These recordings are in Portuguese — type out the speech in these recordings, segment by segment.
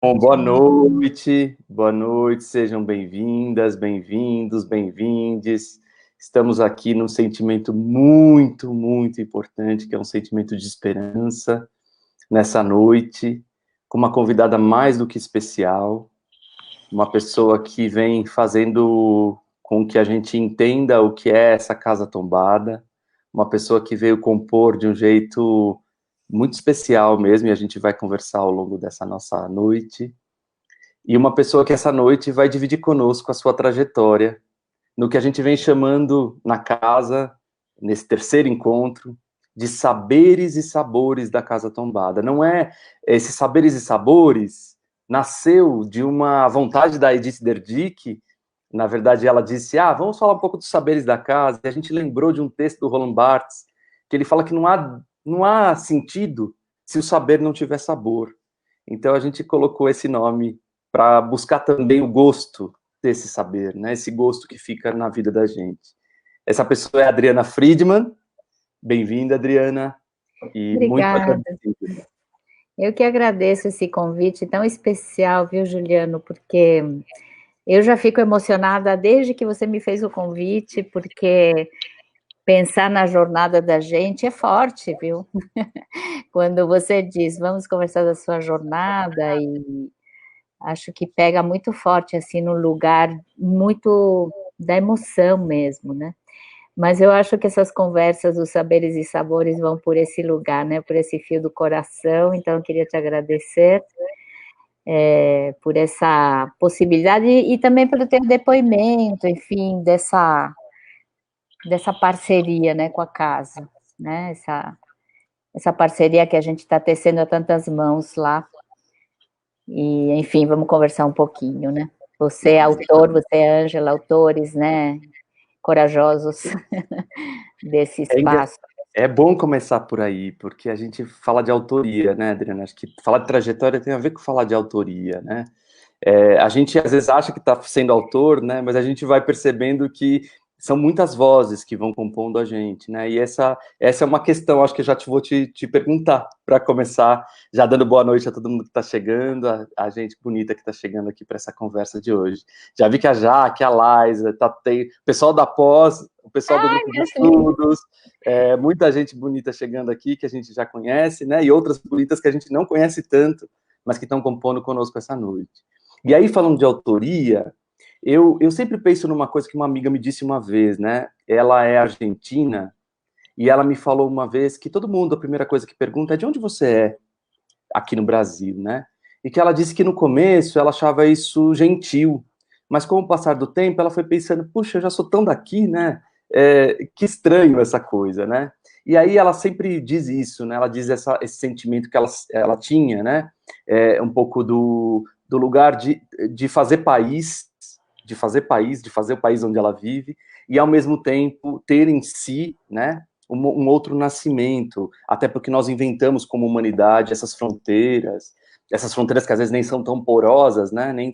Bom, boa noite, sejam bem-vindas, bem-vindos, bem-vindes. Estamos aqui num sentimento muito, muito importante, que é um sentimento de esperança, nessa noite, com uma convidada mais do que especial, uma pessoa que vem fazendo com que a gente entenda o que é essa casa tombada, uma pessoa que veio compor de um jeito muito especial mesmo, e a gente vai conversar ao longo dessa nossa noite. E uma pessoa que essa noite vai dividir conosco a sua trajetória, no que a gente vem chamando na casa, nesse terceiro encontro, de saberes e sabores da Casa Tombada. Não é esses saberes e sabores nasceu de uma vontade da Edith Derdick. Na verdade, ela disse: vamos falar um pouco dos saberes da casa. E a gente lembrou de um texto do Roland Barthes, que ele fala que não há sentido se o saber não tiver sabor. Então a gente colocou esse nome para buscar também o gosto desse saber, né? Esse gosto que fica na vida da gente. Essa pessoa é a Adriana Friedman. Bem-vinda, Adriana. E muito Obrigada. agradecido. Eu que agradeço esse convite tão especial, viu, Juliano? Porque eu já fico emocionada desde que você me fez o convite, porque pensar na jornada da gente é forte, viu? Quando você diz, vamos conversar da sua jornada, e acho que pega muito forte, assim, no lugar muito da emoção mesmo, né? Mas eu acho que essas conversas, os saberes e sabores vão por esse lugar, né? Por esse fio do coração. Então, eu queria te agradecer por essa possibilidade e também pelo teu depoimento, enfim, dessa parceria, né, com a casa, né? Essa parceria que a gente está tecendo a tantas mãos lá. E, enfim, vamos conversar um pouquinho, né? Você é autor, você é Ângela, autores, né? Corajosos desse É, espaço. é bom começar por aí, porque a gente fala de autoria, né, Adriana? Acho que falar de trajetória tem a ver com falar de autoria, né? A gente às vezes acha que está sendo autor, né? Mas a gente vai percebendo que são muitas vozes que vão compondo a gente, né? E essa é uma questão, acho que eu já vou te perguntar para começar, já dando boa noite a todo mundo que está chegando, a gente bonita que está chegando aqui para essa conversa de hoje. Já vi que a Jaque, a Laisa, tem o pessoal da pós, o pessoal do Ai, grupo de minhas lindas. estudos, muita gente bonita chegando aqui que a gente já conhece, né? E outras bonitas que a gente não conhece tanto, mas que estão compondo conosco essa noite. E aí, falando de autoria, eu sempre penso numa coisa que uma amiga me disse uma vez, né? Ela é argentina e ela me falou uma vez que todo mundo, a primeira coisa que pergunta é de onde você é aqui no Brasil, né? E que ela disse que no começo ela achava isso gentil, mas com o passar do tempo ela foi pensando, puxa, eu já sou tão daqui, né? Que estranho essa coisa, né? E aí ela sempre diz isso, né? Ela diz esse sentimento que ela tinha, né? Um pouco do lugar de fazer país, de fazer o país onde ela vive, e ao mesmo tempo ter em si, né? Um outro nascimento, até porque nós inventamos como humanidade essas fronteiras que às vezes nem são tão porosas, né? Nem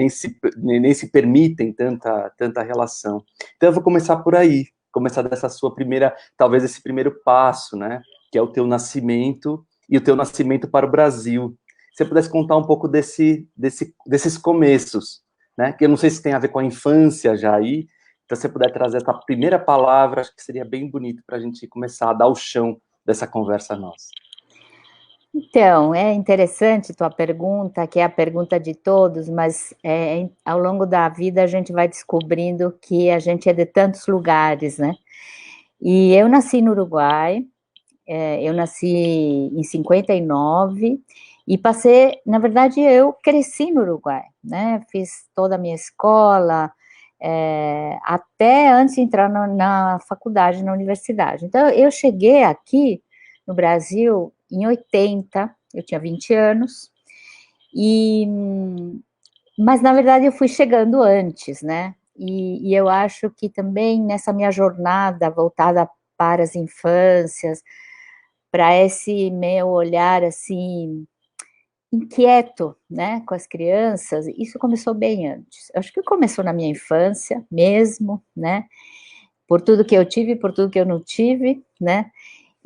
se permitem tanta relação. Então eu vou começar por aí, começar dessa sua primeira, talvez esse primeiro passo, né? Que é o teu nascimento e o teu nascimento para o Brasil. Se você pudesse contar um pouco desses começos, né? Que eu não sei se tem a ver com a infância já aí. Então, se você puder trazer essa primeira palavra, acho que seria bem bonito para a gente começar a dar o chão dessa conversa nossa. Então, é interessante tua pergunta, que é a pergunta de todos, mas ao longo da vida a gente vai descobrindo que a gente é de tantos lugares, né? E eu nasci no Uruguai, eu nasci em 59 e passei, na verdade, eu cresci no Uruguai, né? Fiz toda a minha escola, até antes de entrar na faculdade, na universidade. Então, eu cheguei aqui no Brasil em 80, eu tinha 20 anos, mas na verdade eu fui chegando antes, né? E eu acho que também nessa minha jornada voltada para as infâncias, para esse meu olhar assim inquieto, né, com as crianças, isso começou bem antes. Eu acho que começou na minha infância mesmo, né? Por tudo que eu tive, por tudo que eu não tive, né?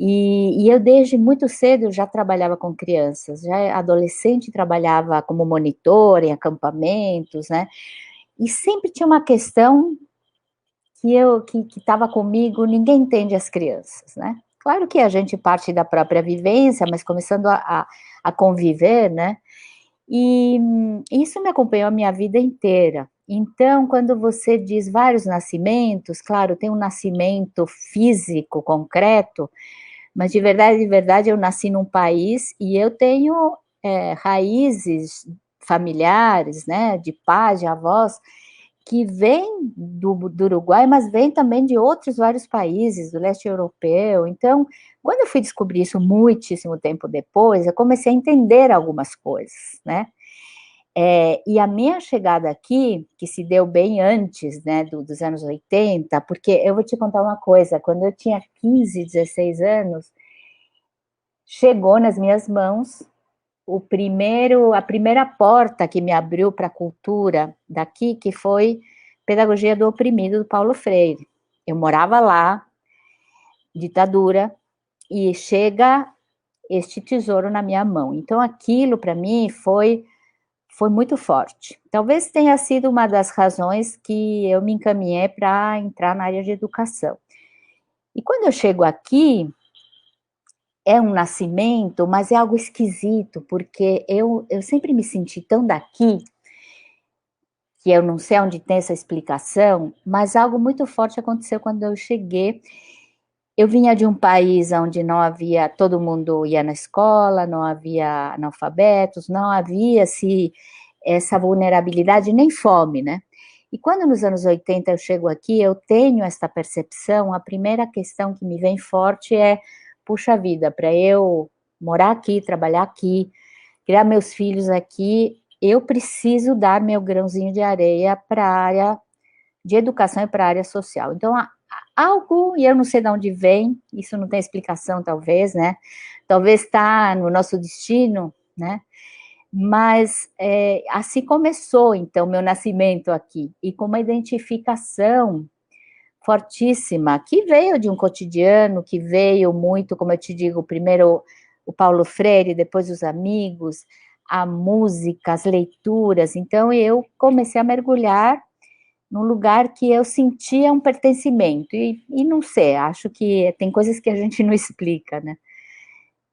E eu, desde muito cedo, já trabalhava com crianças, já adolescente trabalhava como monitor em acampamentos, né? E sempre tinha uma questão que estava comigo: ninguém entende as crianças, né? Claro que a gente parte da própria vivência, mas começando a conviver, né? E isso me acompanhou a minha vida inteira. Então, quando você diz vários nascimentos, claro, tem um nascimento físico, concreto, mas de verdade, eu nasci num país e eu tenho raízes familiares, né, de pais, de avós, que vêm do Uruguai, mas vêm também de outros vários países, do leste europeu. Então, quando eu fui descobrir isso muitíssimo tempo depois, eu comecei a entender algumas coisas, né? E a minha chegada aqui, que se deu bem antes, né, dos anos 80, porque eu vou te contar uma coisa: quando eu tinha 15, 16 anos, chegou nas minhas mãos a primeira porta que me abriu para a cultura daqui, que foi Pedagogia do Oprimido, do Paulo Freire. Eu morava lá, ditadura, e chega este tesouro na minha mão. Então, aquilo para mim foi muito forte. Talvez tenha sido uma das razões que eu me encaminhei para entrar na área de educação. E quando eu chego aqui, é um nascimento, mas é algo esquisito, porque eu sempre me senti tão daqui, que eu não sei onde tem essa explicação, mas algo muito forte aconteceu quando eu cheguei. Eu vinha de um país onde não havia, todo mundo ia na escola, não havia analfabetos, não havia essa vulnerabilidade, nem fome, né? E quando nos anos 80 eu chego aqui, eu tenho essa percepção. A primeira questão que me vem forte é: puxa vida, para eu morar aqui, trabalhar aqui, criar meus filhos aqui, eu preciso dar meu grãozinho de areia para a área de educação e para a área social. Então, algo, e eu não sei de onde vem, isso não tem explicação, talvez, né? Talvez está no nosso destino, né? Mas assim começou, então, meu nascimento aqui, e com uma identificação fortíssima, que veio de um cotidiano, que veio muito, como eu te digo, primeiro o Paulo Freire, depois os amigos, a música, as leituras. Então, eu comecei a mergulhar num lugar que eu sentia um pertencimento, e não sei, acho que tem coisas que a gente não explica, né?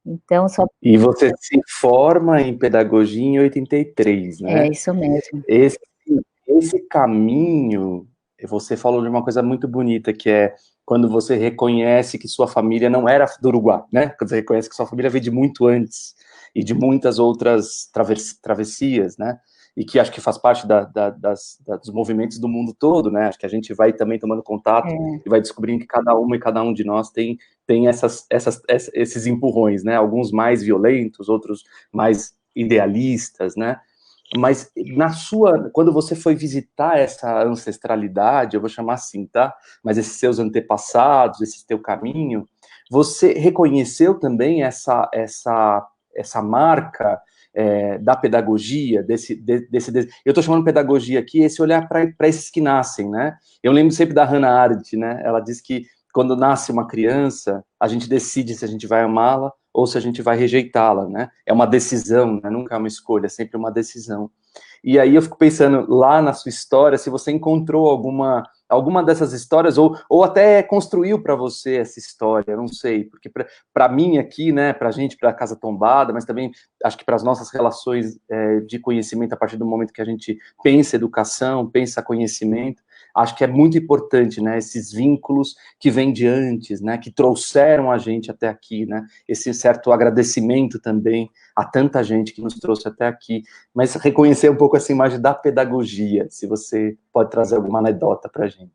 Então, só... E você se forma em pedagogia em 83, É né? isso mesmo. Esse caminho, você falou de uma coisa muito bonita, que é quando você reconhece que sua família não era do Uruguai, né? Quando você reconhece que sua família veio de muito antes e de muitas outras travessias, né? E que acho que faz parte dos movimentos do mundo todo, né? Acho que a gente vai também tomando contato e vai descobrindo que cada uma e cada um de nós tem esses empurrões, né? Alguns mais violentos, outros mais idealistas, né? Mas quando você foi visitar essa ancestralidade, eu vou chamar assim, tá? Mas esses seus antepassados, esse teu caminho, você reconheceu também essa marca da pedagogia, eu estou chamando pedagogia aqui, esse olhar para esses que nascem, né? Eu lembro sempre da Hannah Arendt, né? Ela diz que quando nasce uma criança, a gente decide se a gente vai amá-la ou se a gente vai rejeitá-la, né? É uma decisão, né? Nunca é uma escolha, é sempre uma decisão. E aí eu fico pensando, lá na sua história, se você encontrou alguma dessas histórias, ou até construiu para você essa história, não sei, porque para mim aqui, né, para a gente, para a Casa Tombada, mas também acho que para as nossas relações de conhecimento, a partir do momento que a gente pensa educação, pensa conhecimento, acho que é muito importante, né, esses vínculos que vêm de antes, né, que trouxeram a gente até aqui, né, esse certo agradecimento também a tanta gente que nos trouxe até aqui, mas reconhecer um pouco essa imagem da pedagogia, se você pode trazer alguma anedota para a gente.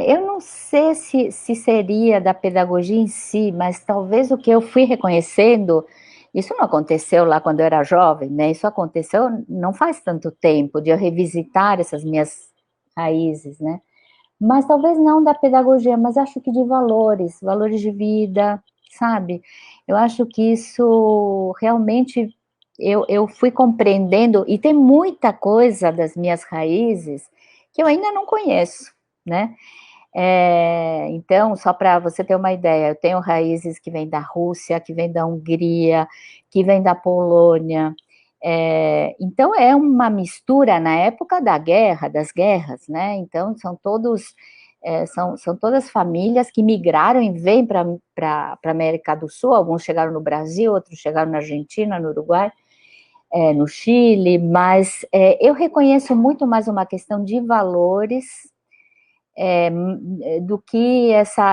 Eu não sei se seria da pedagogia em si, mas talvez o que eu fui reconhecendo, isso não aconteceu lá quando eu era jovem, né? Isso aconteceu não faz tanto tempo, de eu revisitar essas minhas raízes, né? Mas talvez não da pedagogia, mas acho que de valores, valores de vida, sabe? Eu acho que isso realmente eu fui compreendendo, e tem muita coisa das minhas raízes que eu ainda não conheço, né? Então, só para você ter uma ideia, eu tenho raízes que vêm da Rússia, que vêm da Hungria, que vêm da Polônia. Então, é uma mistura na época da guerra, das guerras, né? Então, são todos... são todas famílias que migraram e vêm para a América do Sul, alguns chegaram no Brasil, outros chegaram na Argentina, no Uruguai, no Chile, mas eu reconheço muito mais uma questão de valores do que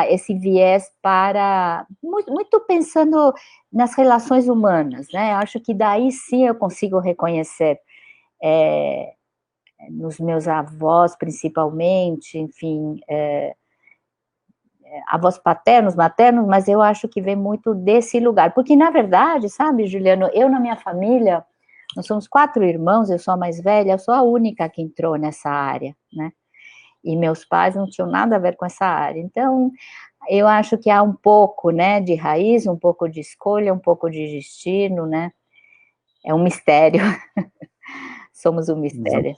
esse viés para... Muito pensando nas relações humanas, né? Eu acho que daí sim eu consigo reconhecer nos meus avós, principalmente, enfim, avós paternos, maternos, mas eu acho que vem muito desse lugar. Porque, na verdade, sabe, Juliano, eu na minha família, nós somos 4 irmãos, eu sou a mais velha, eu sou a única que entrou nessa área, né? E meus pais não tinham nada a ver com essa área. Então, eu acho que há um pouco, né, de raiz, um pouco de escolha, um pouco de destino, né? É um mistério. Somos um mistério.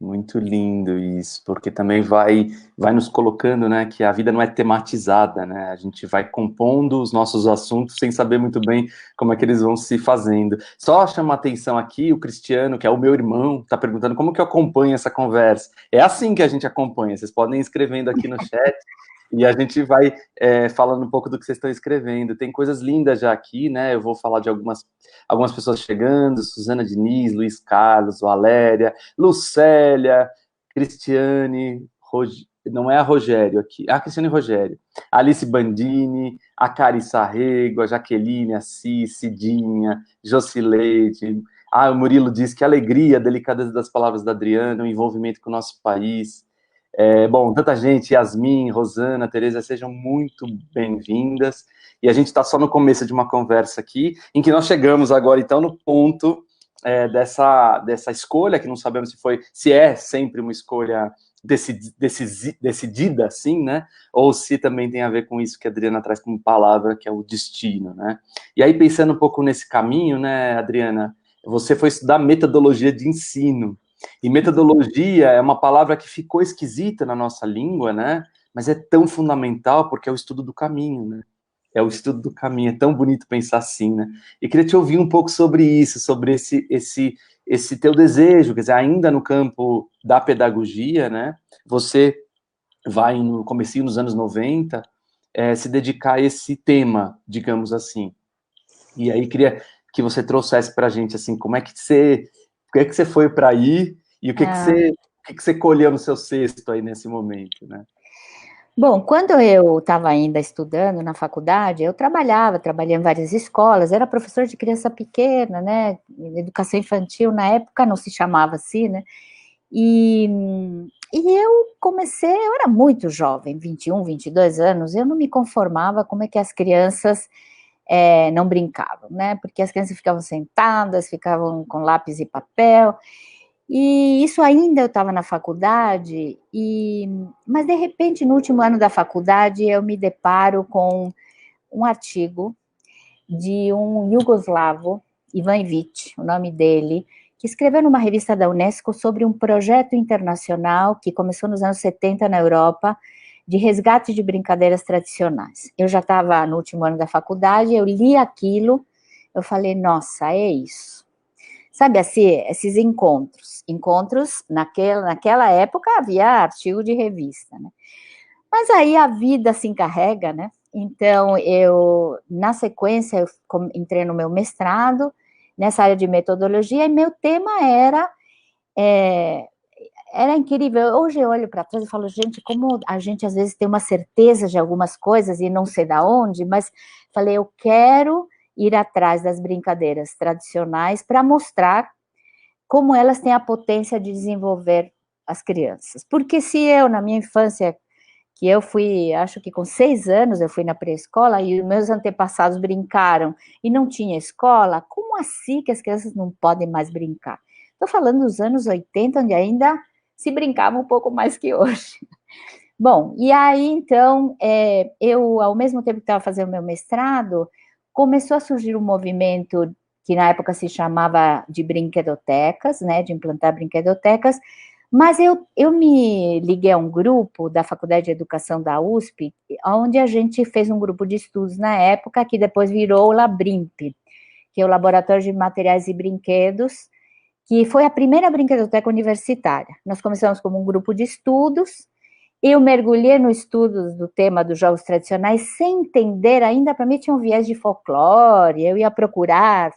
Muito lindo isso, porque também vai nos colocando, né, que a vida não é tematizada, né, a gente vai compondo os nossos assuntos sem saber muito bem como é que eles vão se fazendo. Só chama atenção aqui, o Cristiano, que é o meu irmão, está perguntando como que eu acompanho essa conversa. É assim que a gente acompanha, vocês podem ir escrevendo aqui no chat, e a gente vai falando um pouco do que vocês estão escrevendo. Tem coisas lindas já aqui, né? Eu vou falar de algumas pessoas chegando, Suzana Diniz, Luiz Carlos, Valéria, Lucélia, Cristiane, não é a Rogério aqui, Cristiane e Rogério, Alice Bandini, a Cari Sarrego, a Jaqueline, a Cidinha, Jocileide, o Murilo diz que a alegria, a delicadeza das palavras da Adriana, o envolvimento com o nosso país. Bom, tanta gente, Yasmin, Rosana, Tereza, sejam muito bem-vindas. E a gente está só no começo de uma conversa aqui, em que nós chegamos agora, então, no ponto dessa escolha, que não sabemos se é sempre uma escolha decidida, assim, né? Ou se também tem a ver com isso que a Adriana traz como palavra, que é o destino, né? E aí, pensando um pouco nesse caminho, né, Adriana, você foi estudar metodologia de ensino. E metodologia é uma palavra que ficou esquisita na nossa língua, né? Mas é tão fundamental porque é o estudo do caminho, né? É o estudo do caminho, é tão bonito pensar assim, né? E queria te ouvir um pouco sobre isso, sobre esse teu desejo, quer dizer, ainda no campo da pedagogia, né? Você vai no comecinho dos anos 90 se dedicar a esse tema, digamos assim. E aí queria que você trouxesse para a gente assim, como é que você foi para aí e o que você colheu no seu cesto aí nesse momento, né? Bom, quando eu estava ainda estudando na faculdade, eu trabalhei em várias escolas, era professor de criança pequena, né? Educação infantil, na época não se chamava assim, né? E eu comecei, eu era muito jovem, 21, 22 anos, eu não me conformava como é que as crianças não brincavam, né? Porque as crianças ficavam sentadas, ficavam com lápis e papel, e isso ainda eu estava na faculdade, mas de repente, no último ano da faculdade, eu me deparo com um artigo de um iugoslavo, Ivan Ivic, o nome dele, que escreveu numa revista da Unesco sobre um projeto internacional que começou nos anos 70 na Europa, de resgate de brincadeiras tradicionais. Eu já estava no último ano da faculdade, eu li aquilo, eu falei, nossa, é isso. Sabe assim, esses encontros naquela época havia artigo de revista, né? Mas aí a vida se encarrega, né? Então, na sequência, eu entrei no meu mestrado, nessa área de metodologia, e meu tema era incrível. Hoje eu olho para trás e falo, gente, como a gente às vezes tem uma certeza de algumas coisas e não sei da onde, mas falei, eu quero ir atrás das brincadeiras tradicionais para mostrar como elas têm a potência de desenvolver as crianças. Porque se eu, na minha infância, que eu fui, acho que com 6 anos eu fui na pré-escola e os meus antepassados brincaram e não tinha escola, como assim que as crianças não podem mais brincar? Estou falando dos anos 80, onde ainda se brincava um pouco mais que hoje. Bom, e aí, então, eu, ao mesmo tempo que estava fazendo o meu mestrado, começou a surgir um movimento que na época se chamava de brinquedotecas, né, de implantar brinquedotecas, Mas eu me liguei a um grupo da Faculdade de Educação da USP, onde a gente fez um grupo de estudos na época, que depois virou o Labrimp, que é o Laboratório de Materiais e Brinquedos, que foi a primeira brinquedoteca universitária. Nós começamos como um grupo de estudos, eu mergulhei no estudo do tema dos jogos tradicionais sem entender, ainda para mim tinha um viés de folclore, eu ia procurar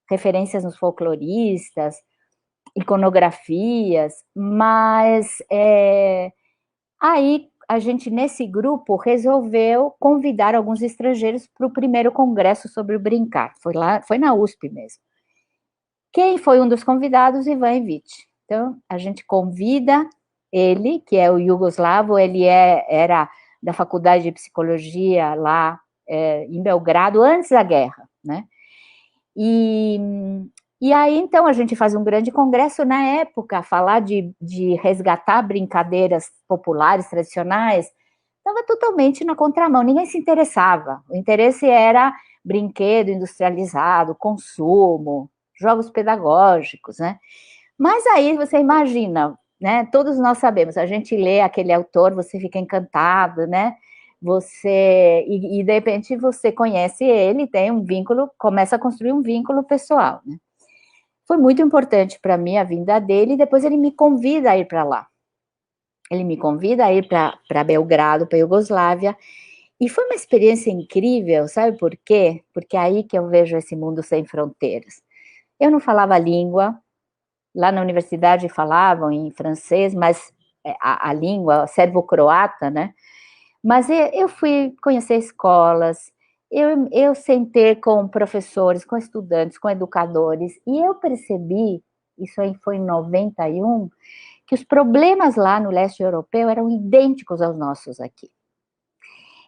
referências nos folcloristas, iconografias, mas aí a gente, nesse grupo, resolveu convidar alguns estrangeiros para o primeiro congresso sobre o brincar, foi na USP mesmo. Quem foi um dos convidados? Ivan Evite. Então, a gente convida ele, que é o iugoslavo, ele era da Faculdade de Psicologia lá em Belgrado, antes da guerra, né? E aí, então, a gente faz um grande congresso na época, falar de resgatar brincadeiras populares, tradicionais, estava totalmente na contramão, ninguém se interessava. O interesse era brinquedo industrializado, consumo, jogos pedagógicos, né? Mas aí você imagina, né? Todos nós sabemos, a gente lê aquele autor, você fica encantado, né? E de repente você conhece ele, tem um vínculo, começa a construir um vínculo pessoal, né? Foi muito importante para mim a vinda dele, e depois ele me convida a ir para lá. Ele me convida a ir para Belgrado, para a Iugoslávia, e foi uma experiência incrível, sabe por quê? Porque é aí que eu vejo esse mundo sem fronteiras. Eu não falava a língua, lá na universidade falavam em francês, mas a língua serbo-croata, né? Mas eu fui conhecer escolas, eu sentei com professores, com estudantes, com educadores, e eu percebi, isso aí foi em 91, que os problemas lá no leste europeu eram idênticos aos nossos aqui.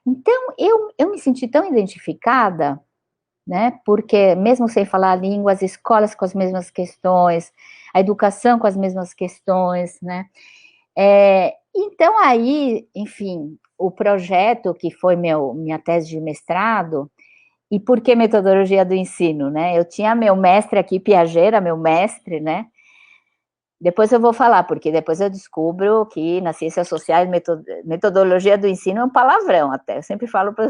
Então, eu me senti tão identificada, né? Porque mesmo sem falar a língua, as escolas com as mesmas questões, a educação com as mesmas questões, né? Então aí, enfim, o projeto que foi minha tese de mestrado, e por que metodologia do ensino, né? Eu tinha meu mestre aqui, Piaget era meu mestre, né? Depois eu vou falar, porque depois eu descubro que nas ciências sociais metodologia do ensino é um palavrão até, eu sempre falo para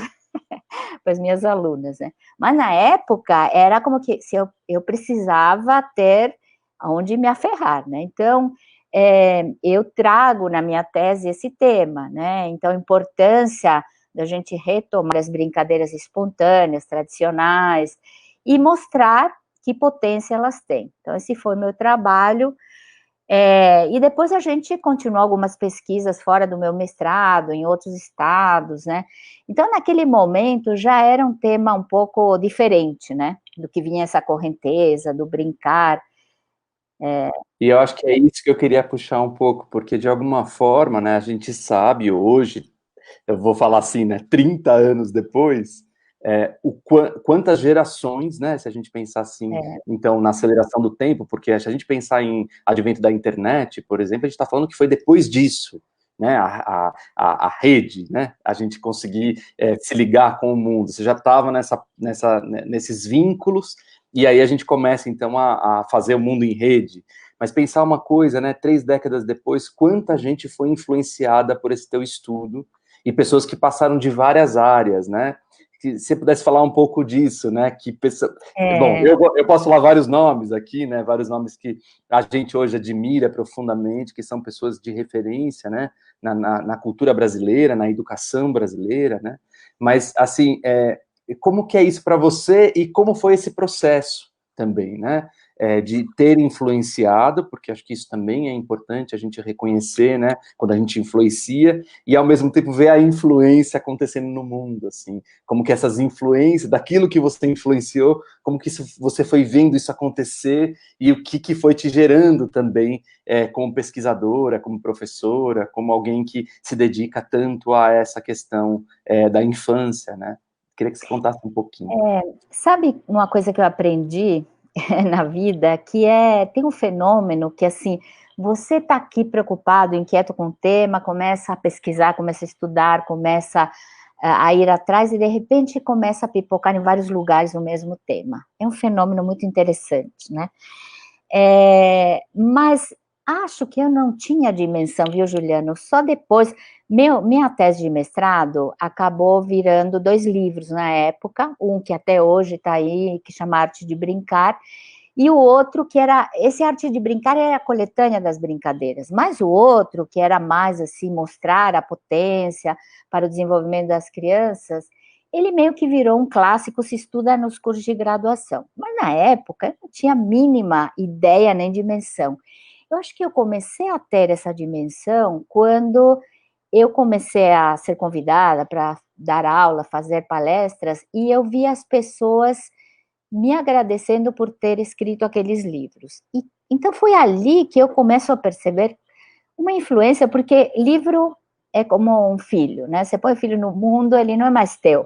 as minhas alunas, né? Mas na época era como que se eu precisava ter aonde me aferrar, né? Então, eu trago na minha tese esse tema, né? Então, a importância da gente retomar as brincadeiras espontâneas, tradicionais, e mostrar que potência elas têm. Então, esse foi meu trabalho. E depois a gente continuou algumas pesquisas fora do meu mestrado, em outros estados, né? Então, naquele momento, já era um tema um pouco diferente, né? Do que vinha essa correnteza, do brincar. E eu acho que é isso que eu queria puxar um pouco, porque de alguma forma, né, a gente sabe hoje, eu vou falar assim, né, 30 anos depois, quantas gerações, né, se a gente pensar assim, então, na aceleração do tempo, porque se a gente pensar em advento da internet, por exemplo, a gente está falando que foi depois disso, né, a rede, né, a gente conseguir se ligar com o mundo, você já estava nesses vínculos, e aí a gente começa, então, a fazer o mundo em rede. Mas pensar uma coisa, né, 3 décadas depois, quanta gente foi influenciada por esse teu estudo, e pessoas que passaram de várias áreas, né? Se você pudesse falar um pouco disso, né? Bom, eu posso falar vários nomes aqui, né? Vários nomes que a gente hoje admira profundamente, que são pessoas de referência, né? Na cultura brasileira, na educação brasileira, né? Mas, assim, como que é isso para você e como foi esse processo também, né? De ter influenciado, porque acho que isso também é importante a gente reconhecer, né, quando a gente influencia, e ao mesmo tempo ver a influência acontecendo no mundo, assim, como que essas influências, daquilo que você influenciou, como que você foi vendo isso acontecer, e o que foi te gerando também, como pesquisadora, como professora, como alguém que se dedica tanto a essa questão da infância, né? Queria que você contasse um pouquinho. Sabe uma coisa que eu aprendi na vida, que tem um fenômeno que, assim, você está aqui preocupado, inquieto com o tema, começa a pesquisar, começa a estudar, começa a ir atrás e, de repente, começa a pipocar em vários lugares o mesmo tema. É um fenômeno muito interessante, né? Mas acho que eu não tinha dimensão, viu, Juliano? Só depois, minha tese de mestrado acabou virando 2 livros na época, um que até hoje está aí, que chama Arte de Brincar, e o outro que era, esse Arte de Brincar era a coletânea das brincadeiras, mas o outro, que era mais assim, mostrar a potência para o desenvolvimento das crianças, ele meio que virou um clássico, se estuda nos cursos de graduação. Mas na época, eu não tinha a mínima ideia nem dimensão. Eu acho que eu comecei a ter essa dimensão quando eu comecei a ser convidada para dar aula, fazer palestras, e eu vi as pessoas me agradecendo por ter escrito aqueles livros. E, então foi ali que eu começo a perceber uma influência, porque livro é como um filho, né? Você põe o filho no mundo, ele não é mais teu.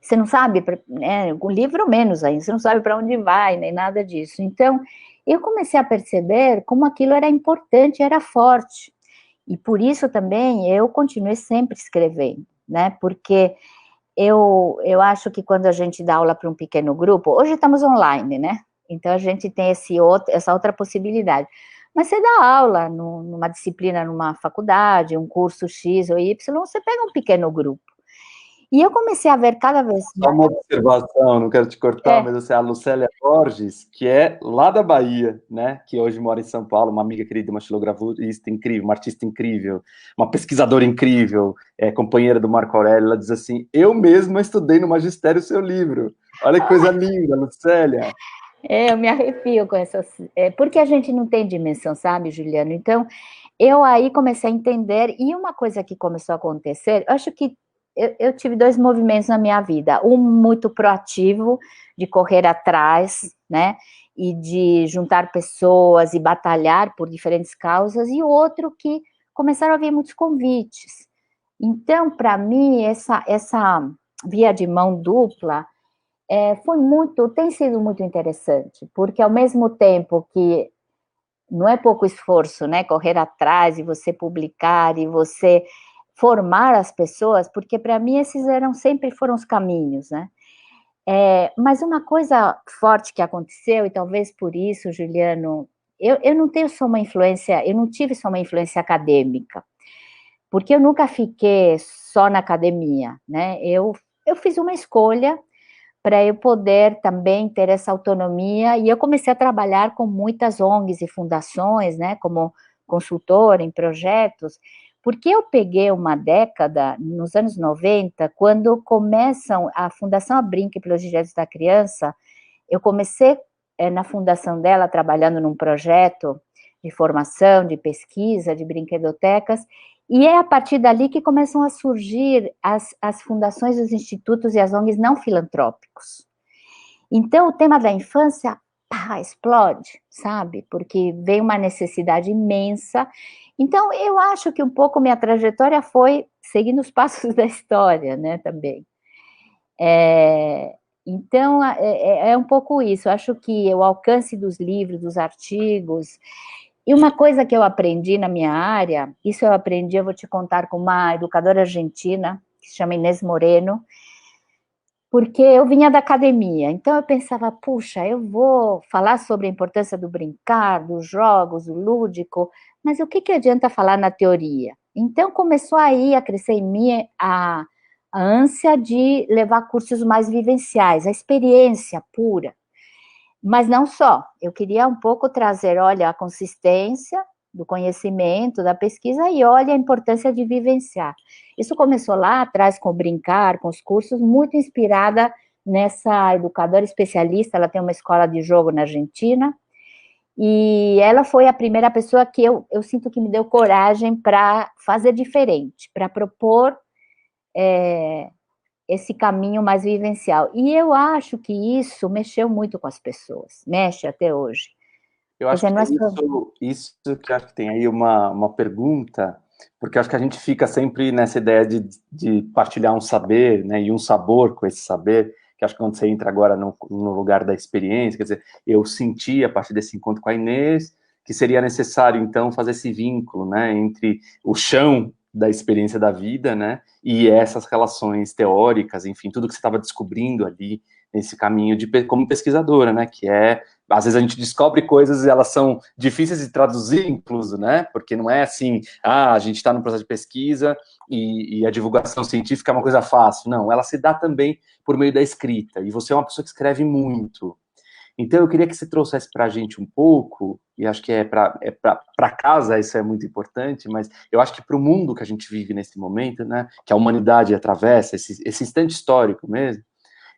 Você não sabe, né, o livro menos ainda, você não sabe para onde vai, nem nada disso. Então, eu comecei a perceber como aquilo era importante, era forte. E por isso também eu continuei sempre escrevendo, né? Porque eu acho que quando a gente dá aula para um pequeno grupo, hoje estamos online, né? Então a gente tem essa outra possibilidade. Mas você dá aula numa disciplina, numa faculdade, um curso X ou Y, você pega um pequeno grupo. E eu comecei a ver cada vez Só mais. uma observação, não quero te cortar, mas você é a Lucélia Borges, que é lá da Bahia, né? Que hoje mora em São Paulo, uma amiga querida, uma xilogravurista incrível, uma artista incrível, uma pesquisadora incrível, companheira do Marco Aurélio. Ela diz assim: eu mesma estudei no magistério o seu livro. Olha que coisa linda, Lucélia. Eu me arrepio com essas. Porque a gente não tem dimensão, sabe, Juliano? Então, eu aí comecei a entender, e uma coisa que começou a acontecer, eu acho que eu tive 2 movimentos na minha vida, um muito proativo, de correr atrás, né, e de juntar pessoas e batalhar por diferentes causas, e o outro que começaram a vir muitos convites. Então, para mim, essa via de mão dupla tem sido muito interessante, porque ao mesmo tempo que não é pouco esforço, né? Correr atrás e você publicar e você formar as pessoas, porque para mim sempre foram os caminhos, né? Mas uma coisa forte que aconteceu, e talvez por isso, Juliano, eu não tenho só uma influência, eu não tive só uma influência acadêmica, porque eu nunca fiquei só na academia, né? Eu fiz uma escolha para eu poder também ter essa autonomia, e eu comecei a trabalhar com muitas ONGs e fundações, né, como consultora em projetos, porque eu peguei uma década, nos anos 90, quando começam a Fundação Abrinq pelos Direitos da Criança, eu comecei na fundação dela, trabalhando num projeto de formação, de pesquisa, de brinquedotecas, e é a partir dali que começam a surgir as fundações, os institutos e as ONGs não filantrópicos. Então, o tema da infância, explode, sabe? Porque veio uma necessidade imensa. Então, eu acho que um pouco minha trajetória foi seguindo os passos da história, né, também. Então, é um pouco isso. Eu acho que o alcance dos livros, dos artigos. E uma coisa que eu aprendi na minha área, isso eu vou te contar com uma educadora argentina, que se chama Inês Moreno, porque eu vinha da academia, então eu pensava, puxa, eu vou falar sobre a importância do brincar, dos jogos, do lúdico, mas o que adianta falar na teoria? Então começou aí a crescer em mim a ânsia de levar cursos mais vivenciais, a experiência pura. Mas não só, eu queria um pouco trazer, olha, a consistência do conhecimento, da pesquisa, e olha a importância de vivenciar. Isso começou lá atrás com o Brincar, com os cursos, muito inspirada nessa educadora especialista, ela tem uma escola de jogo na Argentina, e ela foi a primeira pessoa que eu sinto que me deu coragem para fazer diferente, para propor esse caminho mais vivencial. E eu acho que isso mexeu muito com as pessoas, mexe até hoje. Eu acho que tem isso que eu acho que tem aí uma pergunta, porque eu acho que a gente fica sempre nessa ideia de partilhar um saber, né, e um sabor com esse saber, que acho que quando você entra agora no lugar da experiência, quer dizer, eu senti a partir desse encontro com a Inês que seria necessário, então, fazer esse vínculo, né, entre o chão da experiência da vida, né, e essas relações teóricas, enfim, tudo que você estava descobrindo ali nesse caminho como pesquisadora, né, que é às vezes a gente descobre coisas e elas são difíceis de traduzir, incluso, né? Porque não é assim, a gente está no processo de pesquisa e a divulgação científica é uma coisa fácil. Não, ela se dá também por meio da escrita. E você é uma pessoa que escreve muito. Então, eu queria que você trouxesse para a gente um pouco, e acho que para casa isso é muito importante, mas eu acho que para o mundo que a gente vive nesse momento, né, que a humanidade atravessa, esse instante histórico mesmo,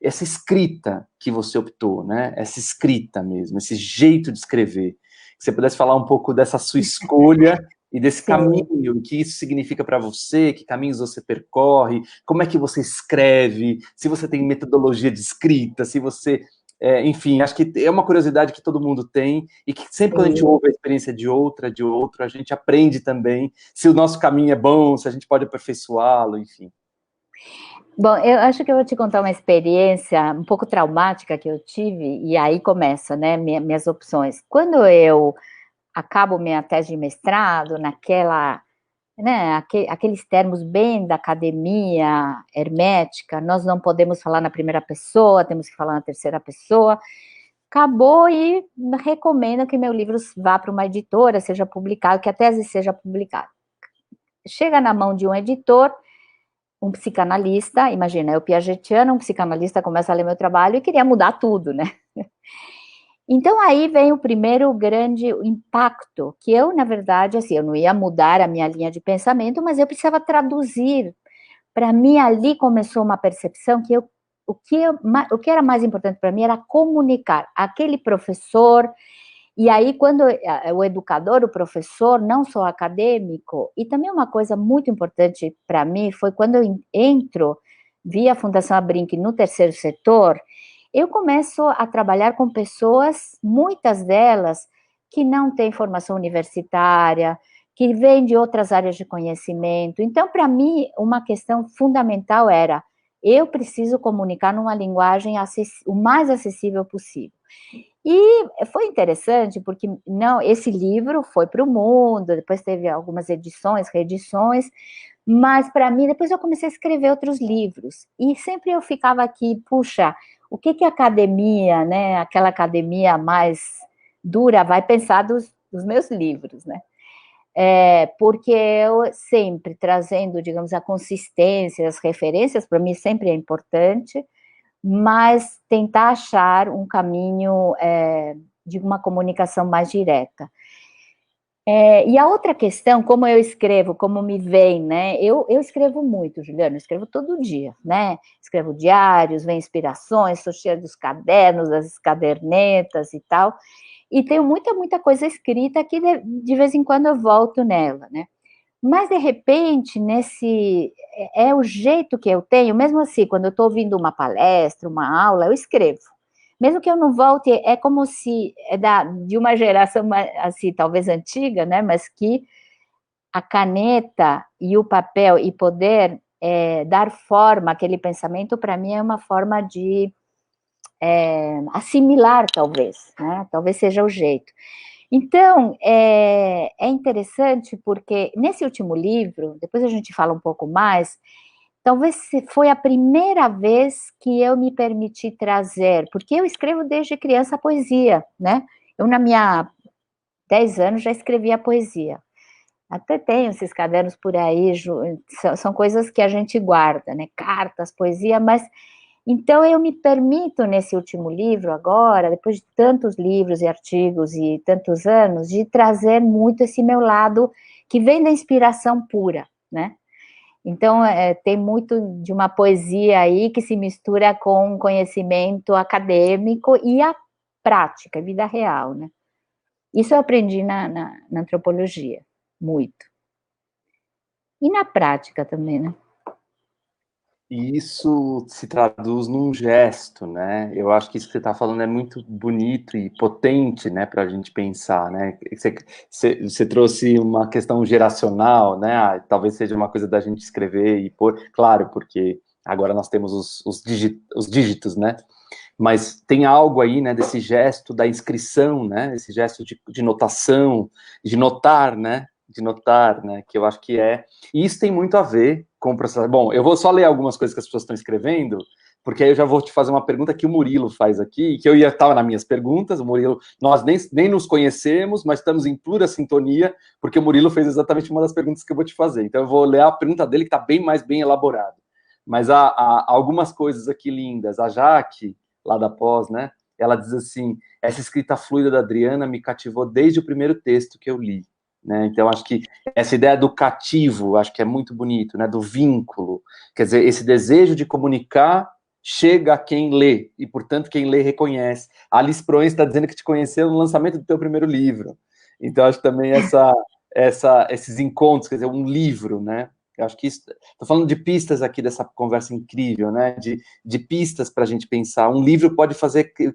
essa escrita que você optou, né, essa escrita mesmo, esse jeito de escrever, que você pudesse falar um pouco dessa sua escolha e desse caminho, o que isso significa para você, que caminhos você percorre, como é que você escreve, se você tem metodologia de escrita, se você enfim, acho que é uma curiosidade que todo mundo tem e que sempre quando a gente ouve a experiência de outro, a gente aprende também se o nosso caminho é bom, se a gente pode aperfeiçoá-lo, enfim. Bom, eu acho que eu vou te contar uma experiência um pouco traumática que eu tive, e aí começa, né, minhas opções. Quando eu acabo minha tese de mestrado, naquela, né, aqueles termos bem da academia hermética, nós não podemos falar na primeira pessoa, temos que falar na terceira pessoa, acabou e recomendo que meu livro vá para uma editora, seja publicado, que a tese seja publicada. Chega na mão de um editor, um psicanalista, imagina, eu piagetiana, um psicanalista começa a ler meu trabalho e queria mudar tudo, né? Então, aí vem o primeiro grande impacto, que eu, na verdade, assim, eu não ia mudar a minha linha de pensamento, mas eu precisava traduzir. Para mim, ali começou uma percepção que o que era mais importante para mim era comunicar. Aquele professor, e aí quando o educador, o professor, não só acadêmico, e também uma coisa muito importante para mim foi quando eu entro via Fundação Abrinq no terceiro setor, eu começo a trabalhar com pessoas, muitas delas, que não têm formação universitária, que vêm de outras áreas de conhecimento. Então, para mim, uma questão fundamental era, eu preciso comunicar numa linguagem o mais acessível possível. E foi interessante, porque não, esse livro foi para o mundo, depois teve algumas edições, reedições, mas para mim, depois eu comecei a escrever outros livros, e sempre eu ficava aqui, puxa, o que a academia, né, aquela academia mais dura, vai pensar dos meus livros, né? Porque eu sempre trazendo, digamos, a consistência, as referências, para mim sempre é importante, mas tentar achar um caminho de uma comunicação mais direta. E a outra questão, como eu escrevo, como me vem, né? Eu escrevo muito, Juliana, eu escrevo todo dia, né? Escrevo diários, vem inspirações, sou cheia dos cadernos, das cadernetas e tal, e tenho muita coisa escrita que de vez em quando eu volto nela, né? Mas, de repente, é o jeito que eu tenho, mesmo assim, quando eu estou ouvindo uma palestra, uma aula, eu escrevo. Mesmo que eu não volte, é como se de uma geração, assim, talvez antiga, né, mas que a caneta e o papel e poder dar forma àquele pensamento, para mim, é uma forma de assimilar, talvez, né, talvez seja o jeito. Então, é interessante porque nesse último livro, depois a gente fala um pouco mais, talvez foi a primeira vez que eu me permiti trazer, porque eu escrevo desde criança poesia, né? Eu, na minha 10 anos, já escrevia poesia. Até tenho esses cadernos por aí, são coisas que a gente guarda, né? Cartas, poesia, mas então, eu me permito, nesse último livro agora, depois de tantos livros e artigos e tantos anos, de trazer muito esse meu lado que vem da inspiração pura, né? Então, tem muito de uma poesia aí que se mistura com conhecimento acadêmico e a prática, a vida real, né? Isso eu aprendi na antropologia, muito. E na prática também, né? E isso se traduz num gesto, né? Eu acho que isso que você está falando é muito bonito e potente, né, para a gente pensar, né? Você trouxe uma questão geracional, né? Talvez seja uma coisa da gente escrever e pôr, claro, porque agora nós temos os dígitos, né? Mas tem algo aí, né, desse gesto da inscrição, né? Esse gesto de notação, de notar, né? De notar, né? Que eu acho que é. E isso tem muito a ver com o processo. Bom, eu vou só ler algumas coisas que as pessoas estão escrevendo, porque aí eu já vou te fazer uma pergunta que o Murilo faz aqui, que eu ia estar nas minhas perguntas, o Murilo, nós nem nos conhecemos, mas estamos em pura sintonia, porque o Murilo fez exatamente uma das perguntas que eu vou te fazer. Então eu vou ler a pergunta dele, que está bem mais bem elaborada. Mas há algumas coisas aqui lindas. A Jaque, lá da Pós, né? Ela diz assim, essa escrita fluida da Adriana me cativou desde o primeiro texto que eu li. Né? Então, acho que essa ideia do cativo, acho que é muito bonito, né? Do vínculo. Quer dizer, esse desejo de comunicar chega a quem lê, e, portanto, quem lê reconhece. A Alice Proença está dizendo que te conheceu no lançamento do teu primeiro livro. Então, acho que também esses encontros, quer dizer, um livro, né? Eu acho que isso... Estou falando de pistas aqui dessa conversa incrível, né? De pistas para a gente pensar. Um livro pode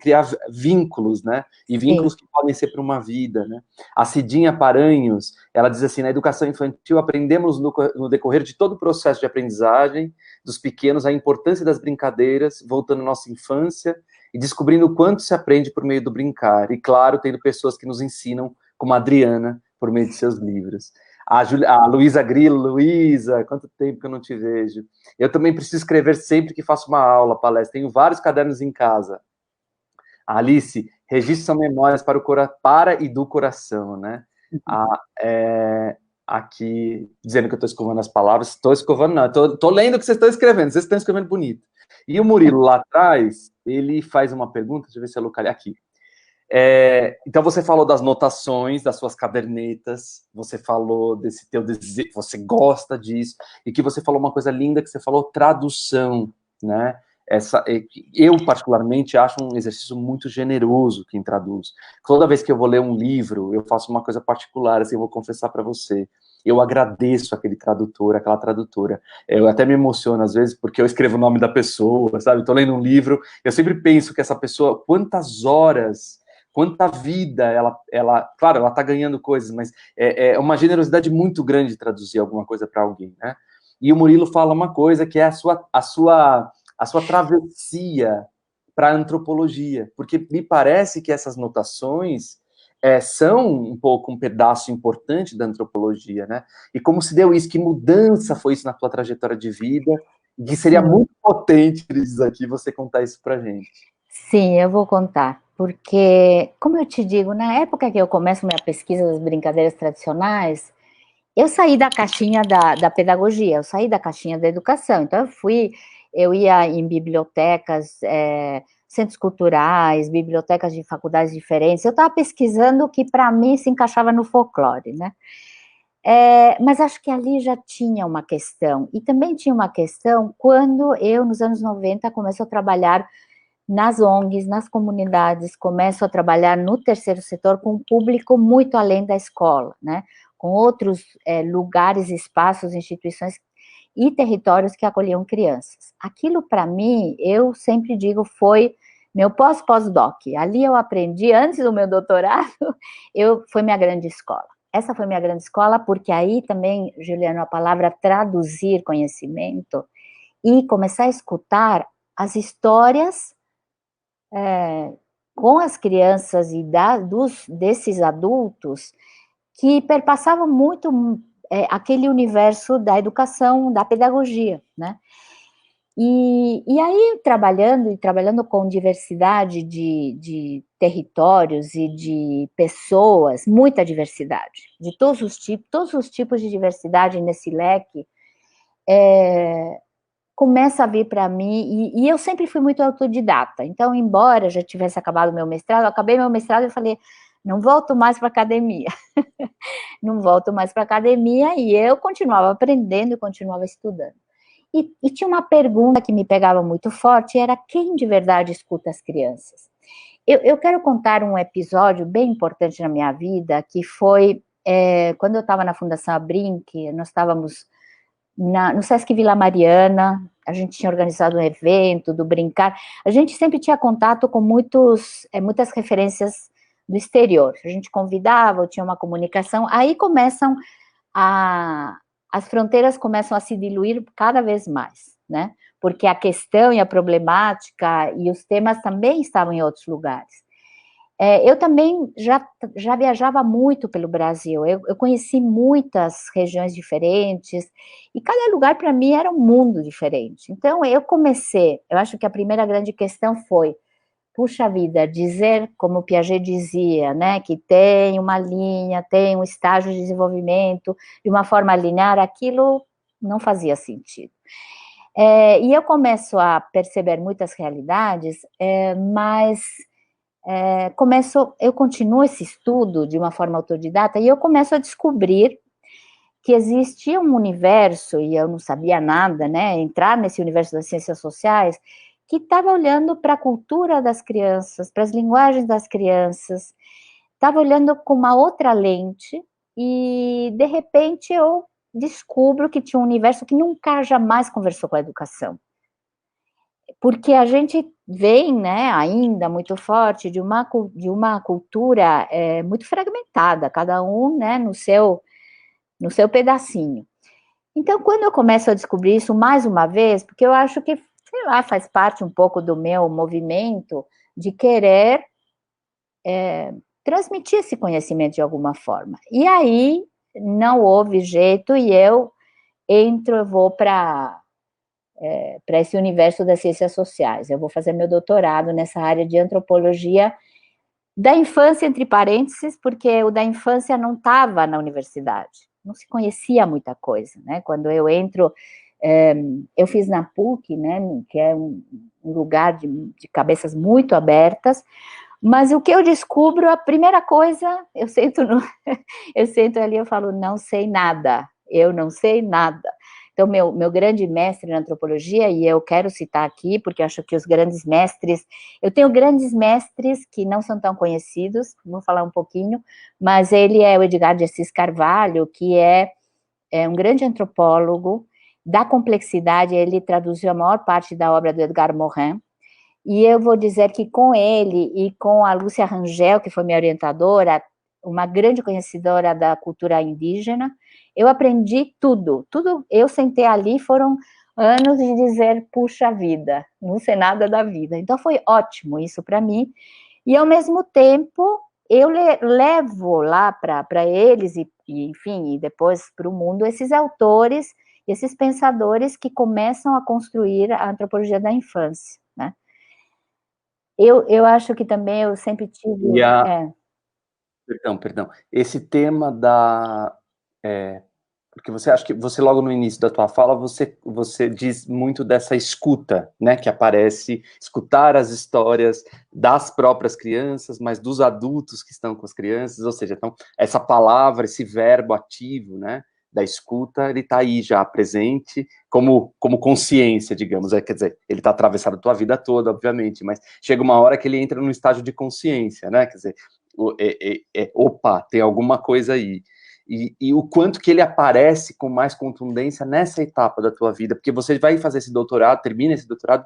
criar vínculos, né? E vínculos Sim. que podem ser para uma vida, né? A Cidinha Paranhos, ela diz assim, na educação infantil aprendemos no decorrer de todo o processo de aprendizagem, dos pequenos, a importância das brincadeiras, voltando à nossa infância e descobrindo o quanto se aprende por meio do brincar. E, claro, tendo pessoas que nos ensinam, como a Adriana, por meio de seus livros. A Luísa Grilo, Luísa, quanto tempo que eu não te vejo. Eu também preciso escrever sempre que faço uma aula, palestra. Tenho vários cadernos em casa. A Alice, registro são memórias para e do coração, né? Aqui, dizendo que eu estou escovando as palavras, estou escovando, não, estou lendo o que vocês estão escrevendo, vocês estão escrevendo bonito. E o Murilo, lá atrás, ele faz uma pergunta, deixa eu ver se eu localizei aqui. Então você falou das notações, das suas cadernetas, você falou desse teu desejo, você gosta disso, e que você falou uma coisa linda, que você falou tradução, né? Eu, particularmente, acho um exercício muito generoso quem traduz. Toda vez que eu vou ler um livro, eu faço uma coisa particular, assim, eu vou confessar para você. Eu agradeço aquele tradutor, aquela tradutora. Eu até me emociono, às vezes, porque eu escrevo o nome da pessoa, sabe? Estou lendo um livro, eu sempre penso que essa pessoa, quantas horas, quanta vida, claro, ela está ganhando coisas, mas é uma generosidade muito grande traduzir alguma coisa para alguém, né? E o Murilo fala uma coisa que é a sua travessia para a antropologia, porque me parece que essas notações são um pouco um pedaço importante da antropologia, né? E como se deu isso, que mudança foi isso na tua trajetória de vida, que seria muito potente, ele diz aqui, você contar isso para gente. Sim, eu vou contar, porque, como eu te digo, na época que eu começo minha pesquisa das brincadeiras tradicionais, eu saí da caixinha da pedagogia, eu saí da caixinha da educação, então eu ia em bibliotecas, centros culturais, bibliotecas de faculdades diferentes, eu estava pesquisando o que para mim se encaixava no folclore, né? Mas acho que ali já tinha uma questão, e também tinha uma questão quando eu, nos anos 90, começo a trabalhar nas ONGs, nas comunidades, começo a trabalhar no terceiro setor com um público muito além da escola, né? Com outros lugares, espaços, instituições e territórios que acolhiam crianças. Aquilo, para mim, eu sempre digo, foi meu pós-doc. Ali eu aprendi, antes do meu doutorado, foi minha grande escola. Essa foi minha grande escola, porque aí também, Juliano, a palavra traduzir conhecimento e começar a escutar as histórias com as crianças e desses adultos que perpassavam muito aquele universo da educação, da pedagogia, né? E aí, trabalhando com diversidade de territórios e de pessoas, muita diversidade, de todos os tipos de diversidade nesse leque, começa a vir para mim, e eu sempre fui muito autodidata, então, embora já tivesse acabado meu mestrado, eu acabei meu mestrado e falei, não volto mais para academia, não volto mais para academia, e eu continuava aprendendo e continuava estudando. E tinha uma pergunta que me pegava muito forte, era quem de verdade escuta as crianças? Eu quero contar um episódio bem importante na minha vida, que foi quando eu estava na Fundação Abrinq, nós estávamos no Sesc Vila Mariana, a gente tinha organizado um evento do Brincar, a gente sempre tinha contato com muitas referências do exterior, a gente convidava, tinha uma comunicação, aí as fronteiras começam a se diluir cada vez mais, né? Porque a questão e a problemática e os temas também estavam em outros lugares. Eu também já viajava muito pelo Brasil, eu conheci muitas regiões diferentes, e cada lugar para mim era um mundo diferente. Então eu acho que a primeira grande questão foi, puxa vida, dizer, como Piaget dizia, né, que tem uma linha, tem um estágio de desenvolvimento de uma forma linear, aquilo não fazia sentido. E eu começo a perceber muitas realidades, mas eu continuo esse estudo de uma forma autodidata e eu começo a descobrir que existia um universo, e eu não sabia nada, né, entrar nesse universo das ciências sociais, que estava olhando para a cultura das crianças, para as linguagens das crianças, estava olhando com uma outra lente, e de repente eu descubro que tinha um universo que nunca jamais conversou com a educação. Porque a gente vem, né, ainda muito forte de uma cultura muito fragmentada, cada um, né, no seu pedacinho. Então, quando eu começo a descobrir isso mais uma vez, porque eu acho que, sei lá, faz parte um pouco do meu movimento de querer transmitir esse conhecimento de alguma forma. E aí, não houve jeito, e eu vou para esse universo das ciências sociais. Eu vou fazer meu doutorado nessa área de antropologia da infância, entre parênteses, porque o da infância não estava na universidade, não se conhecia muita coisa, né? Quando eu entro, eu fiz na PUC, né, que é um lugar de cabeças muito abertas, mas o que eu descubro, a primeira coisa, eu sento ali e falo, não sei nada, eu não sei nada. Então, meu grande mestre na antropologia, e eu quero citar aqui, porque acho que os grandes mestres, eu tenho grandes mestres que não são tão conhecidos, vou falar um pouquinho, mas ele é o Edgar de Assis Carvalho, que é um grande antropólogo da complexidade, ele traduziu a maior parte da obra do Edgar Morin, e eu vou dizer que com ele e com a Lúcia Rangel, que foi minha orientadora, uma grande conhecedora da cultura indígena, eu aprendi tudo. Eu sentei ali, foram anos de dizer, puxa vida, não sei nada da vida. Então foi ótimo isso para mim. E ao mesmo tempo, eu levo lá para eles, enfim, e depois para o mundo, esses autores, esses pensadores que começam a construir a antropologia da infância, né? Eu acho que também eu sempre tive. E perdão. Esse tema porque você acha que você logo no início da tua fala você diz muito dessa escuta, né, que aparece, escutar as histórias das próprias crianças, mas dos adultos que estão com as crianças, ou seja, então essa palavra, esse verbo ativo, né, da escuta, ele está aí já presente como consciência, digamos, quer dizer, ele está atravessado a tua vida toda, obviamente, mas chega uma hora que ele entra num estágio de consciência, né, quer dizer, opa, tem alguma coisa aí. E o quanto que ele aparece com mais contundência nessa etapa da tua vida, porque você vai fazer esse doutorado, termina esse doutorado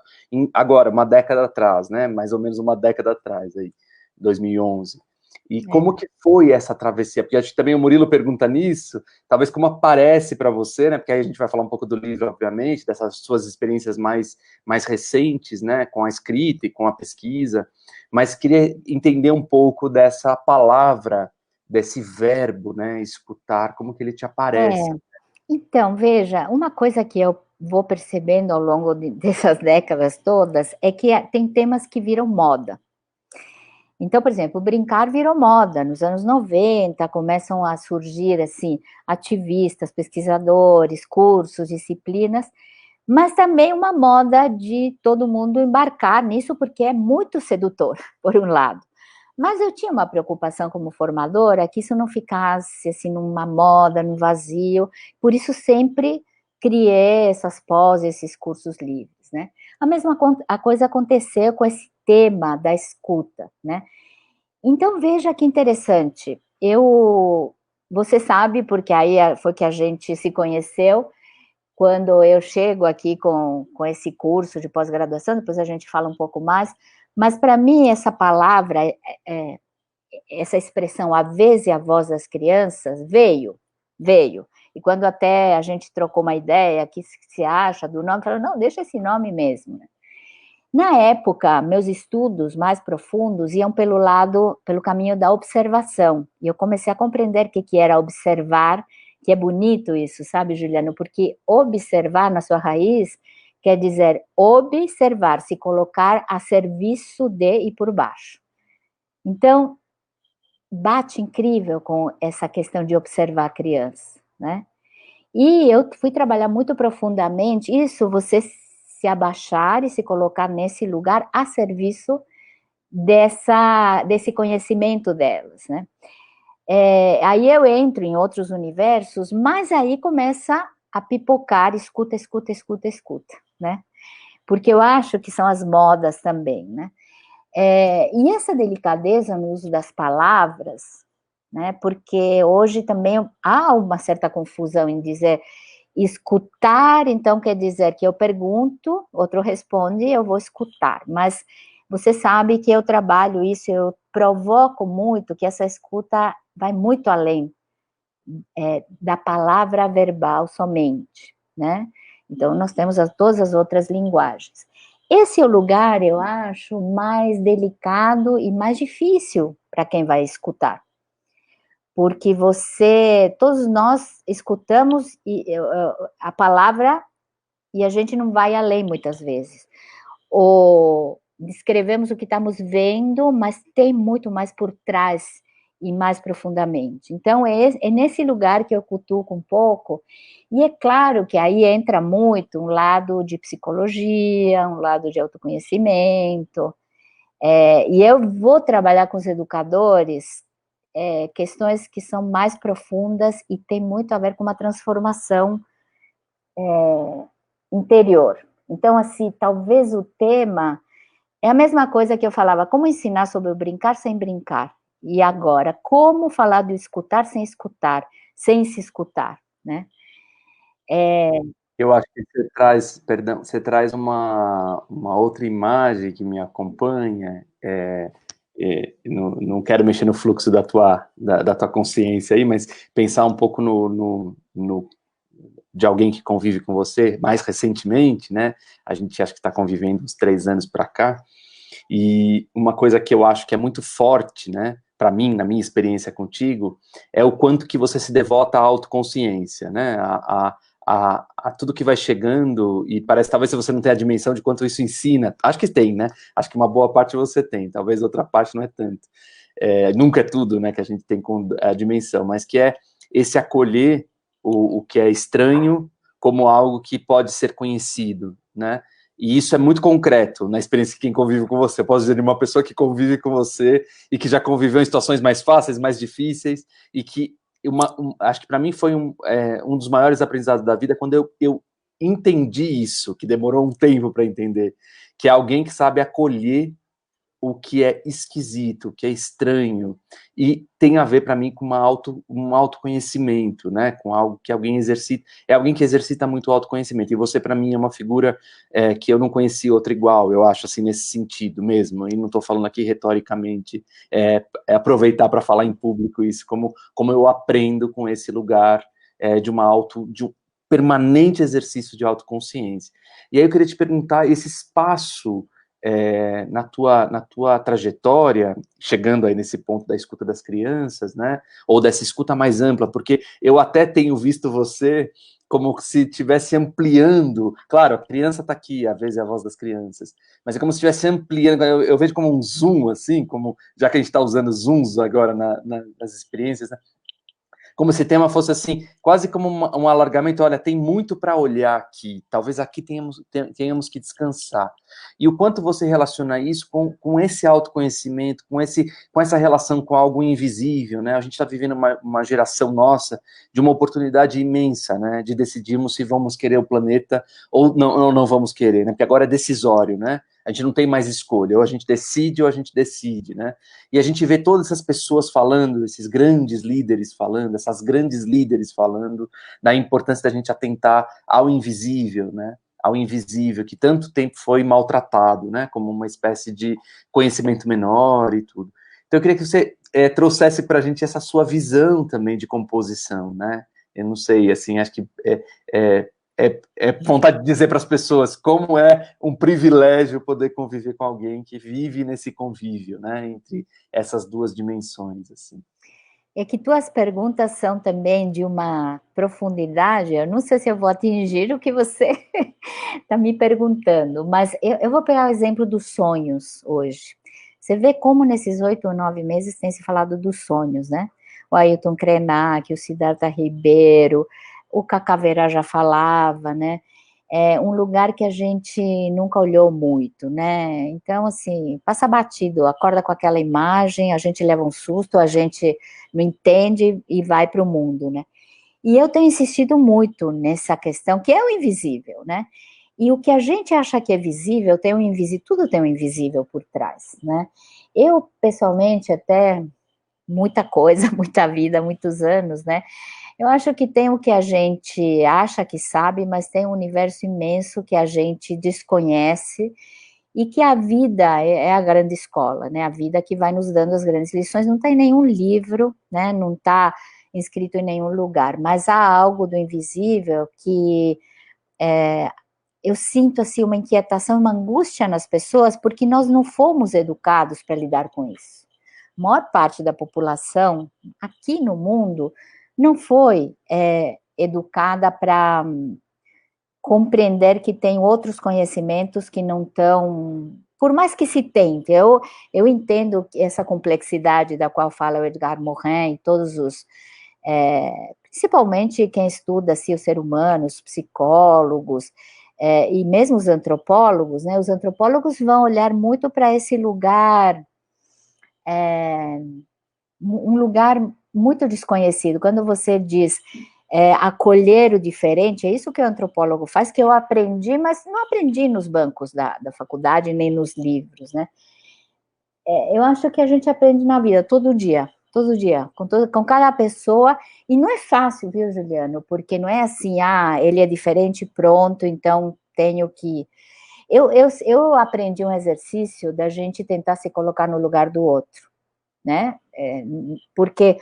agora, uma década atrás, né, mais ou menos uma década atrás, aí, 2011. E como que foi essa travessia? Porque acho que também o Murilo pergunta nisso, talvez como aparece para você, né, porque aí a gente vai falar um pouco do livro, obviamente, dessas suas experiências mais recentes, né, com a escrita e com a pesquisa, mas queria entender um pouco dessa palavra, desse verbo, né, escutar, como que ele te aparece. Então, veja, uma coisa que eu vou percebendo ao longo dessas décadas todas é que tem temas que viram moda. Então, por exemplo, brincar virou moda. Nos anos 90, começam a surgir, assim, ativistas, pesquisadores, cursos, disciplinas, mas também uma moda de todo mundo embarcar nisso, porque é muito sedutor, por um lado. Mas eu tinha uma preocupação como formadora que isso não ficasse assim numa moda, num vazio. Por isso sempre criei essas pós, esses cursos livres, né? A coisa aconteceu com esse tema da escuta, né? Então veja que interessante. Você sabe, porque aí foi que a gente se conheceu, quando eu chego aqui com esse curso de pós-graduação, depois a gente fala um pouco mais, mas para mim essa palavra, essa expressão a vez e a voz das crianças veio. E quando até a gente trocou uma ideia, que se acha do nome, falou, não, deixa esse nome mesmo. Na época, meus estudos mais profundos iam pelo caminho da observação. E eu comecei a compreender o que era observar, que é bonito isso, sabe, Juliano? Porque observar na sua raiz quer dizer observar, se colocar a serviço de e por baixo. Então, bate incrível com essa questão de observar a criança, né? E eu fui trabalhar muito profundamente isso, você se abaixar e se colocar nesse lugar a serviço desse conhecimento delas, né? Aí eu entro em outros universos, mas aí começa a pipocar, escuta, escuta, escuta, escuta, né? Porque eu acho que são as modas também, né? E essa delicadeza no uso das palavras, né? Porque hoje também há uma certa confusão em dizer escutar, então quer dizer que eu pergunto, outro responde, eu vou escutar. Mas você sabe que eu trabalho isso, eu provoco muito que essa escuta vai muito além da palavra verbal somente, né? Então, nós temos todas as outras linguagens. Esse é o lugar, eu acho, mais delicado e mais difícil para quem vai escutar. Porque todos nós escutamos a palavra e a gente não vai além muitas vezes. Ou descrevemos o que estamos vendo, mas tem muito mais por trás e mais profundamente. Então, é nesse lugar que eu cutuco um pouco, e é claro que aí entra muito um lado de psicologia, um lado de autoconhecimento, e eu vou trabalhar com os educadores questões que são mais profundas e tem muito a ver com uma transformação interior. Então, assim, talvez o tema é a mesma coisa que eu falava, como ensinar sobre o brincar sem brincar. E agora, como falar do escutar sem escutar, sem se escutar, né? Eu acho que você traz, perdão, você traz uma outra imagem que me acompanha. Não quero mexer no fluxo da tua consciência aí, mas pensar um pouco de alguém que convive com você mais recentemente, né? A gente acha que está convivendo uns 3 anos para cá. E uma coisa que eu acho que é muito forte, né? Para mim, na minha experiência contigo, é o quanto que você se devota à autoconsciência, né? A tudo que vai chegando, e parece talvez você não tenha a dimensão de quanto isso ensina. Acho que tem, né? Acho que uma boa parte você tem, talvez outra parte não é tanto. Nunca é tudo, né, que a gente tem com a dimensão, mas que é esse acolher o que é estranho como algo que pode ser conhecido, né? E isso é muito concreto na experiência de quem convive com você. Eu posso dizer de uma pessoa que convive com você e que já conviveu em situações mais fáceis, mais difíceis, e que acho que para mim foi um dos maiores aprendizados da vida quando eu entendi isso, que demorou um tempo para entender, que é alguém que sabe acolher o que é esquisito, o que é estranho, e tem a ver para mim com um autoconhecimento, né? Com algo que alguém exercita, é alguém que exercita muito o autoconhecimento, e você para mim é uma figura que eu não conheci outra igual, eu acho assim, nesse sentido mesmo, e não estou falando aqui retoricamente, aproveitar para falar em público isso, como eu aprendo com esse lugar de um permanente exercício de autoconsciência. E aí eu queria te perguntar, esse espaço na tua trajetória, chegando aí nesse ponto da escuta das crianças, né, ou dessa escuta mais ampla, porque eu até tenho visto você como se estivesse ampliando, claro, a criança está aqui, às vezes é a voz das crianças, mas é como se estivesse ampliando, eu vejo como um zoom, assim, como, já que a gente está usando zooms agora nas experiências, né, como se o tema fosse assim, quase como um alargamento, olha, tem muito para olhar aqui, talvez aqui tenhamos que descansar. E o quanto você relaciona isso com esse autoconhecimento, com essa relação com algo invisível, né? A gente está vivendo uma geração nossa de uma oportunidade imensa, né? De decidirmos se vamos querer o planeta ou não vamos querer, né? Porque agora é decisório, né? A gente não tem mais escolha, ou a gente decide, né? E a gente vê todas essas pessoas falando, esses grandes líderes falando, essas grandes líderes falando da importância da gente atentar ao invisível, né? Ao invisível, que tanto tempo foi maltratado, né? Como uma espécie de conhecimento menor e tudo. Então eu queria que você trouxesse para a gente essa sua visão também de composição, né? Eu não sei, assim, acho que é vontade de dizer para as pessoas como é um privilégio poder conviver com alguém que vive nesse convívio, né, entre essas duas dimensões, assim. É que tuas perguntas são também de uma profundidade, eu não sei se eu vou atingir o que você está me perguntando, mas eu vou pegar o exemplo dos sonhos hoje. Você vê como nesses 8 ou 9 meses tem se falado dos sonhos, né? O Ailton Krenak, o Siddhartha Ribeiro, o Cacaveira já falava, né? É um lugar que a gente nunca olhou muito, né? Então, assim, passa batido, acorda com aquela imagem, a gente leva um susto, a gente não entende e vai para o mundo, né? E eu tenho insistido muito nessa questão, que é o invisível, né? E o que a gente acha que é visível, tem um invisível, tudo tem um invisível por trás, né? Eu, pessoalmente, até muita coisa, muita vida, muitos anos, né? Eu acho que tem o que a gente acha que sabe, mas tem um universo imenso que a gente desconhece e que a vida é a grande escola, né? A vida que vai nos dando as grandes lições. Não tem nenhum livro, né? Não está inscrito em nenhum lugar, mas há algo do invisível que eu sinto assim uma inquietação, uma angústia nas pessoas, porque nós não fomos educados para lidar com isso. A maior parte da população aqui no mundo não foi educada para compreender que tem outros conhecimentos que não estão, por mais que se tente, eu entendo essa complexidade da qual fala o Edgar Morin e todos os, principalmente quem estuda assim, o ser humano, os psicólogos, e mesmo os antropólogos, né, os antropólogos vão olhar muito para esse lugar, um lugar muito desconhecido. Quando você diz acolher o diferente, é isso que o antropólogo faz, que eu aprendi, mas não aprendi nos bancos da faculdade, nem nos livros, né? Eu acho que a gente aprende na vida, todo dia, com cada pessoa, e não é fácil, viu, Juliano? Porque não é assim, ele é diferente, pronto, então tenho que... Eu aprendi um exercício da gente tentar se colocar no lugar do outro, né? Porque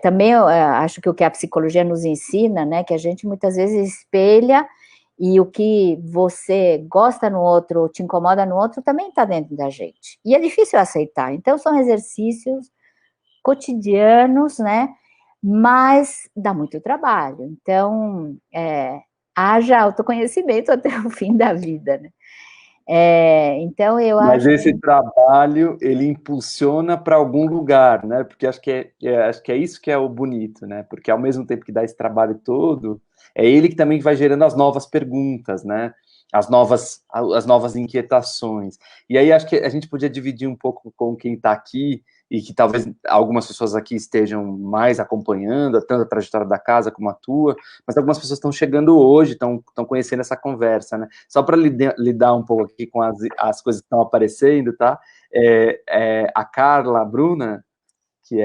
também eu acho que o que a psicologia nos ensina, né, que a gente muitas vezes espelha e o que você gosta no outro, ou te incomoda no outro, também está dentro da gente. E é difícil aceitar. Então, são exercícios cotidianos, né, mas dá muito trabalho. Então, haja autoconhecimento até o fim da vida, né? Então, eu Mas acho... esse trabalho, ele impulsiona para algum lugar, né? Porque acho que é isso que é o bonito, né? Porque ao mesmo tempo que dá esse trabalho todo, é ele que também vai gerando as novas perguntas, né? As novas inquietações. E aí acho que a gente podia dividir um pouco com quem está aqui, e que talvez algumas pessoas aqui estejam mais acompanhando, tanto a trajetória da casa como a tua, mas algumas pessoas estão chegando hoje, estão conhecendo essa conversa, né? Só para lidar um pouco aqui com as coisas que estão aparecendo, tá? A Carla Bruna, que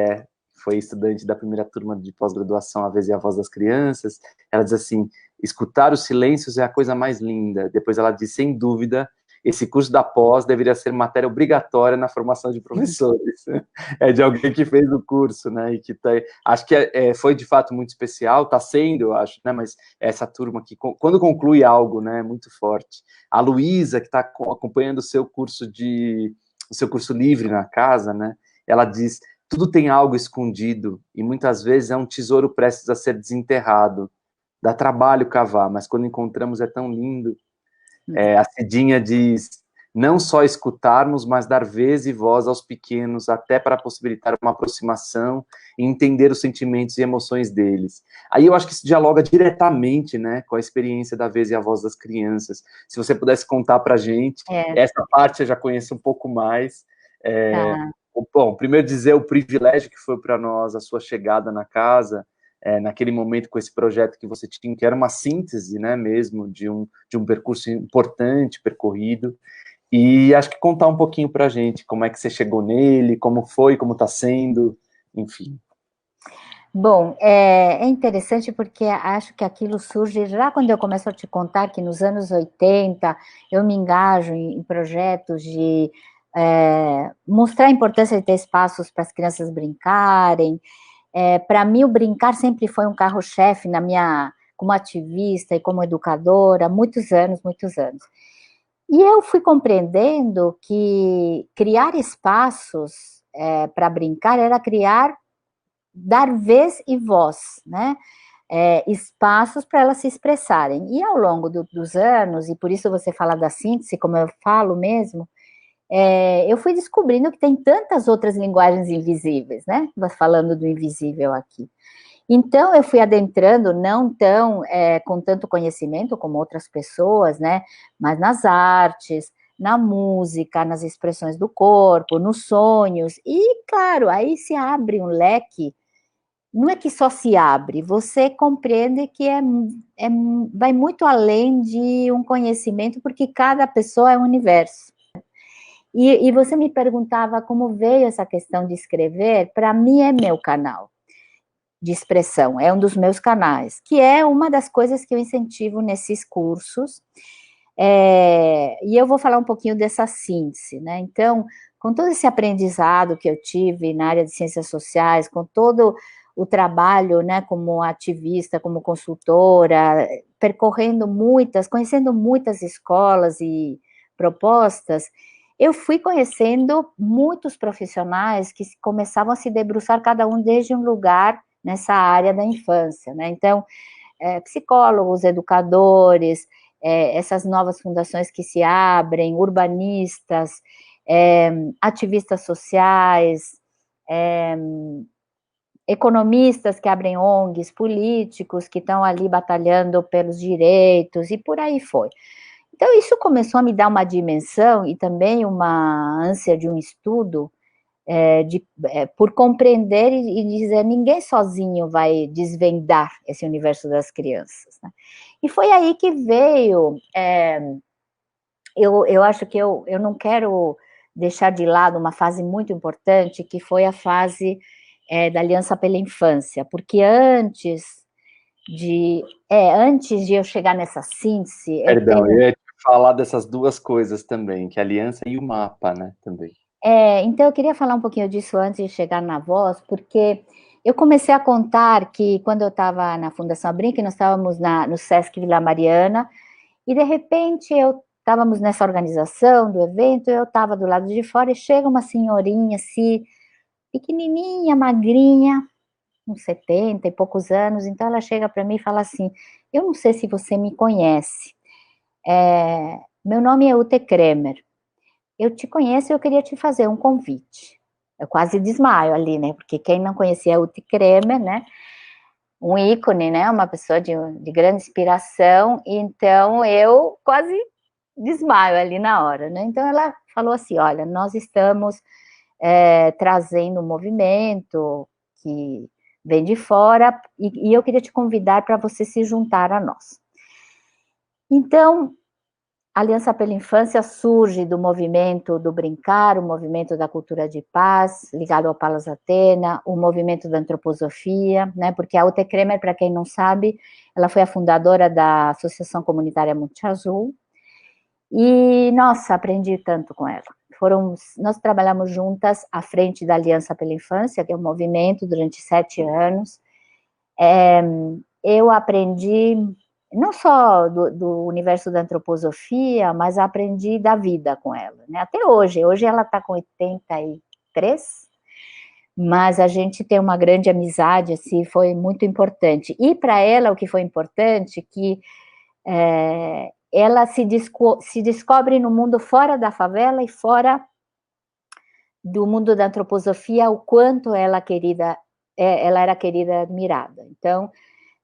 foi estudante da primeira turma de pós-graduação, A Vez e a Voz das Crianças, ela diz assim, escutar os silêncios é a coisa mais linda. Depois ela diz, sem dúvida, esse curso da pós deveria ser matéria obrigatória na formação de professores. É de alguém que fez o curso, né, e que acho que foi de fato muito especial, está sendo, eu acho, né, mas essa turma que, quando conclui algo, né, é muito forte. A Luísa, que está acompanhando o seu curso livre na casa, né, ela diz, tudo tem algo escondido, e muitas vezes é um tesouro prestes a ser desenterrado. Dá trabalho cavar, mas quando encontramos é tão lindo. A Cidinha diz, não só escutarmos, mas dar vez e voz aos pequenos, até para possibilitar uma aproximação e entender os sentimentos e emoções deles. Aí eu acho que isso dialoga diretamente, né, com a experiência da vez e a voz das crianças. Se você pudesse contar para a gente, essa parte eu já conheço um pouco mais. Tá. Bom, primeiro dizer o privilégio que foi para nós a sua chegada na casa, naquele momento com esse projeto que você tinha, que era uma síntese, né, mesmo, de um percurso importante, percorrido, e acho que contar um pouquinho para a gente como é que você chegou nele, como foi, como está sendo, enfim. Bom, é interessante porque acho que aquilo surge já quando eu começo a te contar que nos anos 80 eu me engajo em projetos de mostrar a importância de ter espaços para as crianças brincarem. Para mim, o brincar sempre foi um carro-chefe na minha como ativista e como educadora, há muitos anos, muitos anos. E eu fui compreendendo que criar espaços para brincar era dar vez e voz, né? Espaços para elas se expressarem. E ao longo dos anos, e por isso você fala da síntese, como eu falo mesmo, eu fui descobrindo que tem tantas outras linguagens invisíveis, né? Falando do invisível aqui. Então, eu fui adentrando, não tão com tanto conhecimento como outras pessoas, né? Mas nas artes, na música, nas expressões do corpo, nos sonhos. E, claro, aí se abre um leque. Não é que só se abre, você compreende que vai muito além de um conhecimento, porque cada pessoa é um universo. E você me perguntava como veio essa questão de escrever. Para mim é meu canal de expressão, é um dos meus canais, que é uma das coisas que eu incentivo nesses cursos, e eu vou falar um pouquinho dessa síntese, né? Então, com todo esse aprendizado que eu tive na área de ciências sociais, com todo o trabalho, né, como ativista, como consultora, conhecendo muitas escolas e propostas, eu fui conhecendo muitos profissionais que começavam a se debruçar, cada um desde um lugar nessa área da infância, né? Então, psicólogos, educadores, essas novas fundações que se abrem, urbanistas, ativistas sociais, economistas que abrem ONGs, políticos que estão ali batalhando pelos direitos, e por aí foi. Então, isso começou a me dar uma dimensão e também uma ânsia de um estudo por compreender e dizer, ninguém sozinho vai desvendar esse universo das crianças, né? E foi aí que veio, eu acho que eu não quero deixar de lado uma fase muito importante, que foi a fase da Aliança pela Infância, porque antes de eu chegar nessa síntese, Perdão, eu ia te falar dessas duas coisas também, que é a aliança e o mapa, né, também. Então eu queria falar um pouquinho disso antes de chegar na voz, porque eu comecei a contar que quando eu estava na Fundação Brinque, nós estávamos no Sesc Vila Mariana, e de repente estávamos nessa organização do evento, eu estava do lado de fora e chega uma senhorinha assim, pequenininha, magrinha, uns 70 e poucos anos, então ela chega para mim e fala assim, eu não sei se você me conhece, meu nome é Ute Kremer, eu te conheço e eu queria te fazer um convite. Eu quase desmaio ali, né? Porque quem não conhecia o Ute Kremer, né? Um ícone, né? Uma pessoa de grande inspiração. Então, eu quase desmaio ali na hora, né? Então, ela falou assim, olha, nós estamos trazendo um movimento que vem de fora e eu queria te convidar para você se juntar a nós. Então, a Aliança pela Infância surge do movimento do brincar, o movimento da cultura de paz, ligado ao Palas Atena, o movimento da antroposofia, né? Porque a Ute Kremer, para quem não sabe, ela foi a fundadora da Associação Comunitária Monte Azul, e, nossa, aprendi tanto com ela. Nós trabalhamos juntas à frente da Aliança pela Infância, que é um movimento durante 7 anos. Eu aprendi não só do universo da antroposofia, mas aprendi da vida com ela, né? Até hoje ela está com 83, mas a gente tem uma grande amizade, assim, foi muito importante. E para ela o que foi importante, que ela se descobre no mundo fora da favela e fora do mundo da antroposofia, o quanto ela era querida, admirada. Então,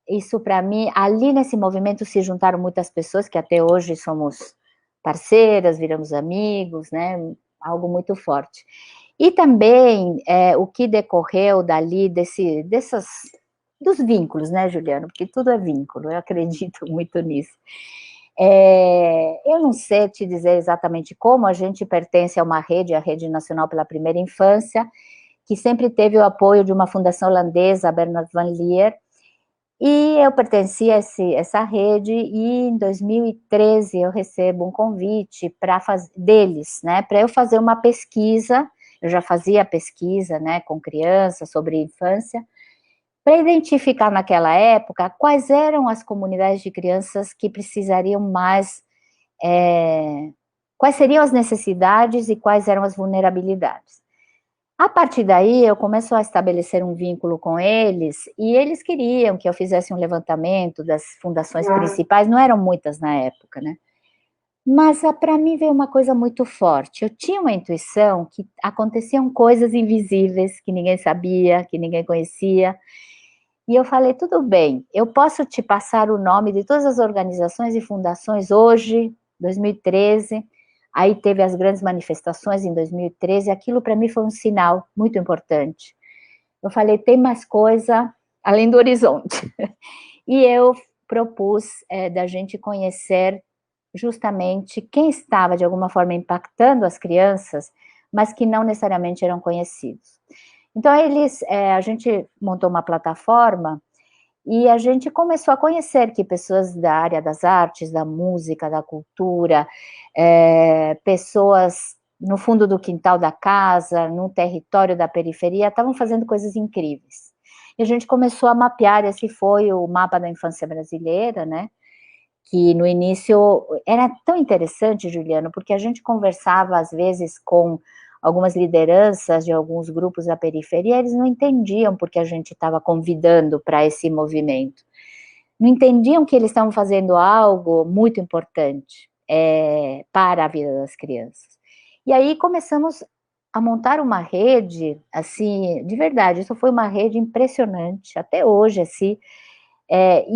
isso para mim, ali nesse movimento se juntaram muitas pessoas que até hoje somos parceiras, viramos amigos, né? Algo muito forte. E também o que decorreu dali dos vínculos, né, Juliano? Porque tudo é vínculo, eu acredito muito nisso. Eu não sei te dizer exatamente como, a gente pertence a uma rede, a Rede Nacional pela Primeira Infância, que sempre teve o apoio de uma fundação holandesa, a Bernard van Leer, e eu pertencia a essa rede, e em 2013 eu recebo um convite deles, né, para eu fazer uma pesquisa. Eu já fazia pesquisa, né, com crianças sobre infância, para identificar naquela época quais eram as comunidades de crianças que precisariam mais, quais seriam as necessidades e quais eram as vulnerabilidades. A partir daí, eu começo a estabelecer um vínculo com eles, e eles queriam que eu fizesse um levantamento das fundações principais, não eram muitas na época, né? Mas para mim veio uma coisa muito forte. Eu tinha uma intuição que aconteciam coisas invisíveis, que ninguém sabia, que ninguém conhecia, e eu falei, tudo bem, eu posso te passar o nome de todas as organizações e fundações hoje, 2013, aí teve as grandes manifestações em 2013, aquilo para mim foi um sinal muito importante. Eu falei, tem mais coisa além do horizonte. E eu propus da gente conhecer justamente quem estava de alguma forma impactando as crianças, mas que não necessariamente eram conhecidos. Então, a gente montou uma plataforma e a gente começou a conhecer que pessoas da área das artes, da música, da cultura, pessoas no fundo do quintal da casa, no território da periferia, estavam fazendo coisas incríveis. E a gente começou a mapear, esse foi o mapa da infância brasileira, né? Que no início era tão interessante, Juliano, porque a gente conversava às vezes com algumas lideranças de alguns grupos da periferia, eles não entendiam porque a gente estava convidando para esse movimento. Não entendiam que eles estavam fazendo algo muito importante para a vida das crianças. E aí começamos a montar uma rede, assim, de verdade, isso foi uma rede impressionante, até hoje, assim,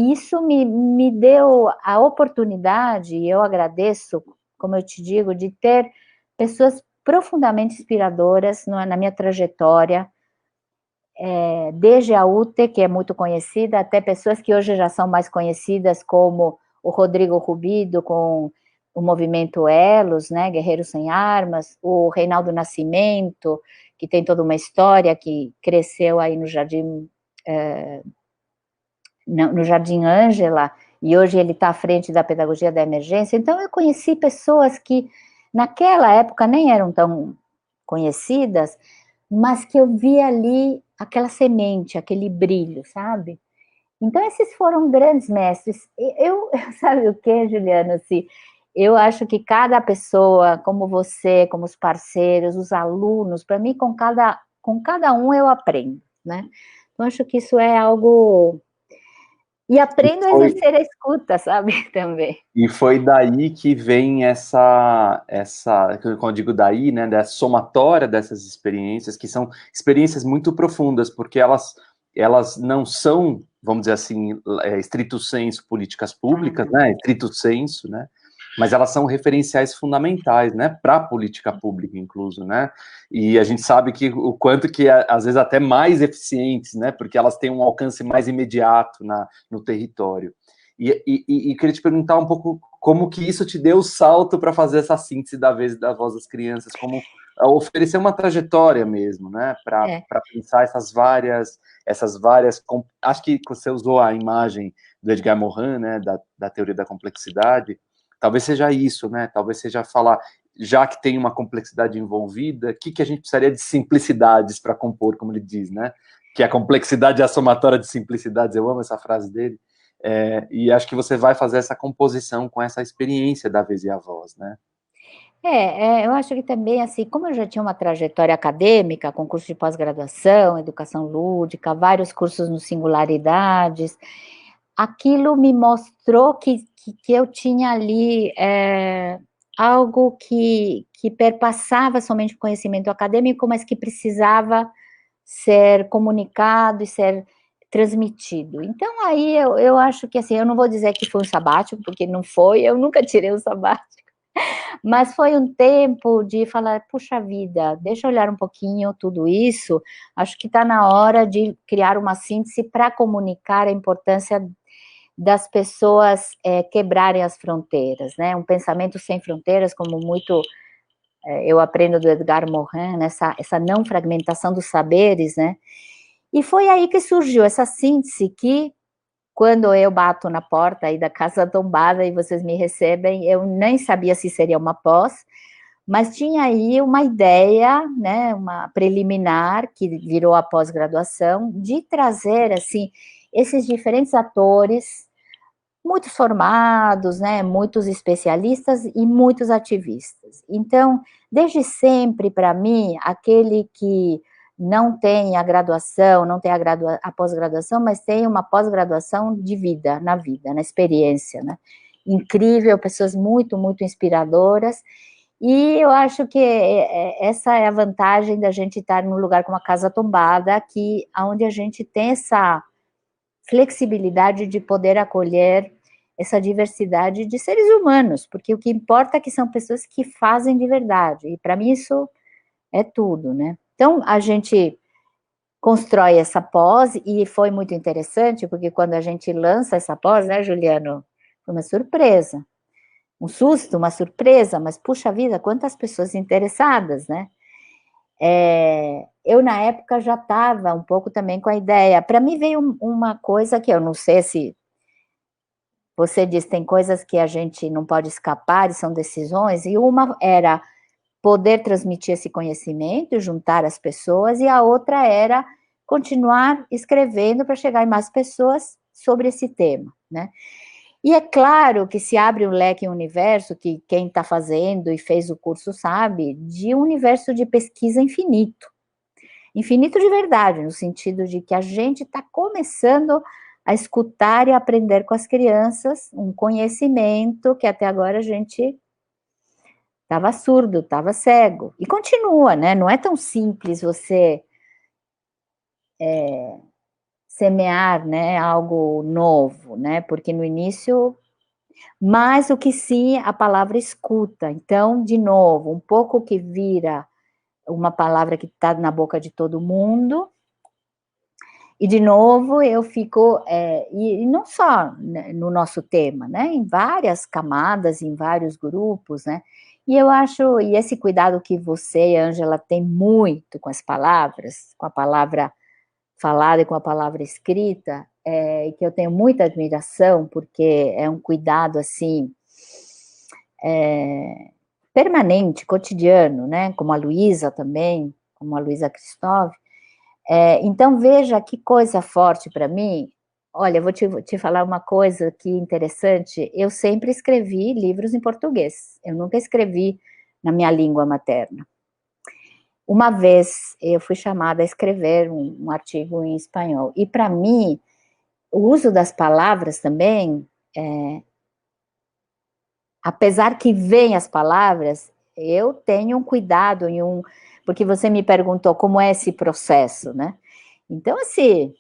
isso me deu a oportunidade, e eu agradeço, como eu te digo, de ter pessoas profundamente inspiradoras na minha trajetória, desde a UTE, que é muito conhecida, até pessoas que hoje já são mais conhecidas, como o Rodrigo Rubido, com o movimento Elos, né, Guerreiros Sem Armas, o Reinaldo Nascimento, que tem toda uma história, que cresceu aí no Jardim Ângela, e hoje ele está à frente da pedagogia da emergência. Então, eu conheci pessoas que, naquela época, nem eram tão conhecidas, mas que eu vi ali aquela semente, aquele brilho, sabe? Então, esses foram grandes mestres. Sabe o que, Juliana? Assim, eu acho que cada pessoa, como você, como os parceiros, os alunos, para mim, com cada um eu aprendo, né? Então, acho que isso é algo... E aprendo a exercer a escuta, sabe, também. E foi daí que vem essa, quando eu digo daí, né, da somatória dessas experiências, que são experiências muito profundas, porque elas não são, vamos dizer assim, estrito sensu políticas públicas, né, estrito sensu, né, mas elas são referenciais fundamentais, né, para a política pública, incluso, né, e a gente sabe que o quanto que, às vezes, até mais eficientes, né, porque elas têm um alcance mais imediato no território. E queria te perguntar um pouco como que isso te deu o salto para fazer essa síntese da voz das crianças, como oferecer uma trajetória mesmo, né, para pensar essas várias, acho que você usou a imagem do Edgar Morin, né, da teoria da complexidade, talvez seja isso, né, talvez seja falar, já que tem uma complexidade envolvida, o que a gente precisaria de simplicidades para compor, como ele diz, né, que a complexidade é a somatória de simplicidades, eu amo essa frase dele. E acho que você vai fazer essa composição com essa experiência da vez e a voz, né? Eu acho que também, assim, como eu já tinha uma trajetória acadêmica, com curso de pós-graduação, educação lúdica, vários cursos no Singularidades, aquilo me mostrou que eu tinha ali algo que perpassava somente o conhecimento acadêmico, mas que precisava ser comunicado e ser transmitido. Então, aí eu acho que, assim, eu não vou dizer que foi um sabático, porque não foi, eu nunca tirei um sabático, mas foi um tempo de falar, puxa vida, deixa eu olhar um pouquinho tudo isso, acho que está na hora de criar uma síntese para comunicar a importância das pessoas quebrarem as fronteiras, né? Um pensamento sem fronteiras, como muito eu aprendo do Edgar Morin, essa não fragmentação dos saberes, né? E foi aí que surgiu essa síntese que, quando eu bato na porta aí da Casa Tombada e vocês me recebem, eu nem sabia se seria uma pós, mas tinha aí uma ideia, né, uma preliminar, que virou a pós-graduação, de trazer, assim, esses diferentes atores, muitos formados, né, muitos especialistas e muitos ativistas. Então, desde sempre, para mim, aquele que não tem a graduação, não tem a pós-graduação, mas tem uma pós-graduação de vida, na experiência, né? Incrível, pessoas muito, muito inspiradoras, e eu acho que essa é a vantagem da gente estar num lugar como a Casa Tombada, aqui, onde a gente tem essa flexibilidade de poder acolher essa diversidade de seres humanos, porque o que importa é que são pessoas que fazem de verdade, e para mim isso é tudo, né? Então, a gente constrói essa pós, e foi muito interessante, porque quando a gente lança essa pós, né, Juliano, foi uma surpresa, um susto, uma surpresa, mas puxa vida, quantas pessoas interessadas, né? Eu, na época, já estava um pouco também com a ideia. Para mim, veio uma coisa que eu não sei se você diz, tem coisas que a gente não pode escapar e são decisões, e uma era poder transmitir esse conhecimento, juntar as pessoas, e a outra era continuar escrevendo para chegar em mais pessoas sobre esse tema, né? E é claro que se abre um leque, um universo, que quem está fazendo e fez o curso sabe, de um universo de pesquisa infinito. Infinito de verdade, no sentido de que a gente está começando a escutar e aprender com as crianças um conhecimento que até agora a gente estava surdo, estava cego. E continua, né? Não é tão simples você semear, né, algo novo, né? Porque no início, mas o que sim, a palavra escuta. Então, de novo, um pouco que vira uma palavra que está na boca de todo mundo. E, de novo, eu fico, e não só no nosso tema, né, em várias camadas, em vários grupos, né, e eu acho, e esse cuidado que você, Ângela, tem muito com as palavras, com a palavra falada e com a palavra escrita, e que eu tenho muita admiração, porque é um cuidado, assim, permanente, cotidiano, né, como a Luísa também, como a Luísa Cristóvão. Então, veja que coisa forte para mim. Olha, eu vou te falar uma coisa que interessante. Eu sempre escrevi livros em português. Eu nunca escrevi na minha língua materna. Uma vez eu fui chamada a escrever um artigo em espanhol. E para mim, o uso das palavras também, apesar que vem as palavras, eu tenho um cuidado porque você me perguntou como é esse processo, né? Então, assim,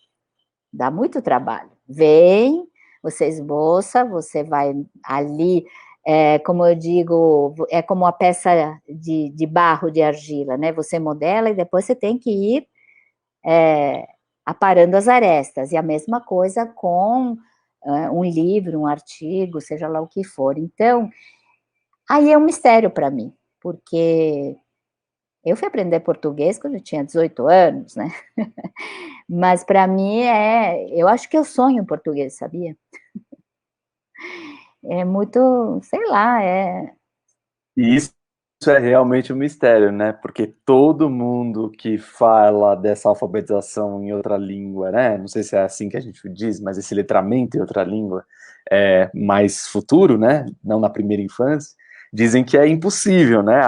dá muito trabalho. Vem, você esboça, você vai ali, como eu digo, é como uma peça de barro, de argila, né? Você modela e depois você tem que ir aparando as arestas. E a mesma coisa com um livro, um artigo, seja lá o que for. Então, aí é um mistério para mim, porque eu fui aprender português quando eu tinha 18 anos, né? Mas para mim eu acho que eu sonho em português, sabia? É muito, sei lá, E isso é realmente um mistério, né? Porque todo mundo que fala dessa alfabetização em outra língua, né? Não sei se é assim que a gente diz, mas esse letramento em outra língua é mais futuro, né? Não na primeira infância. Dizem que é impossível, né?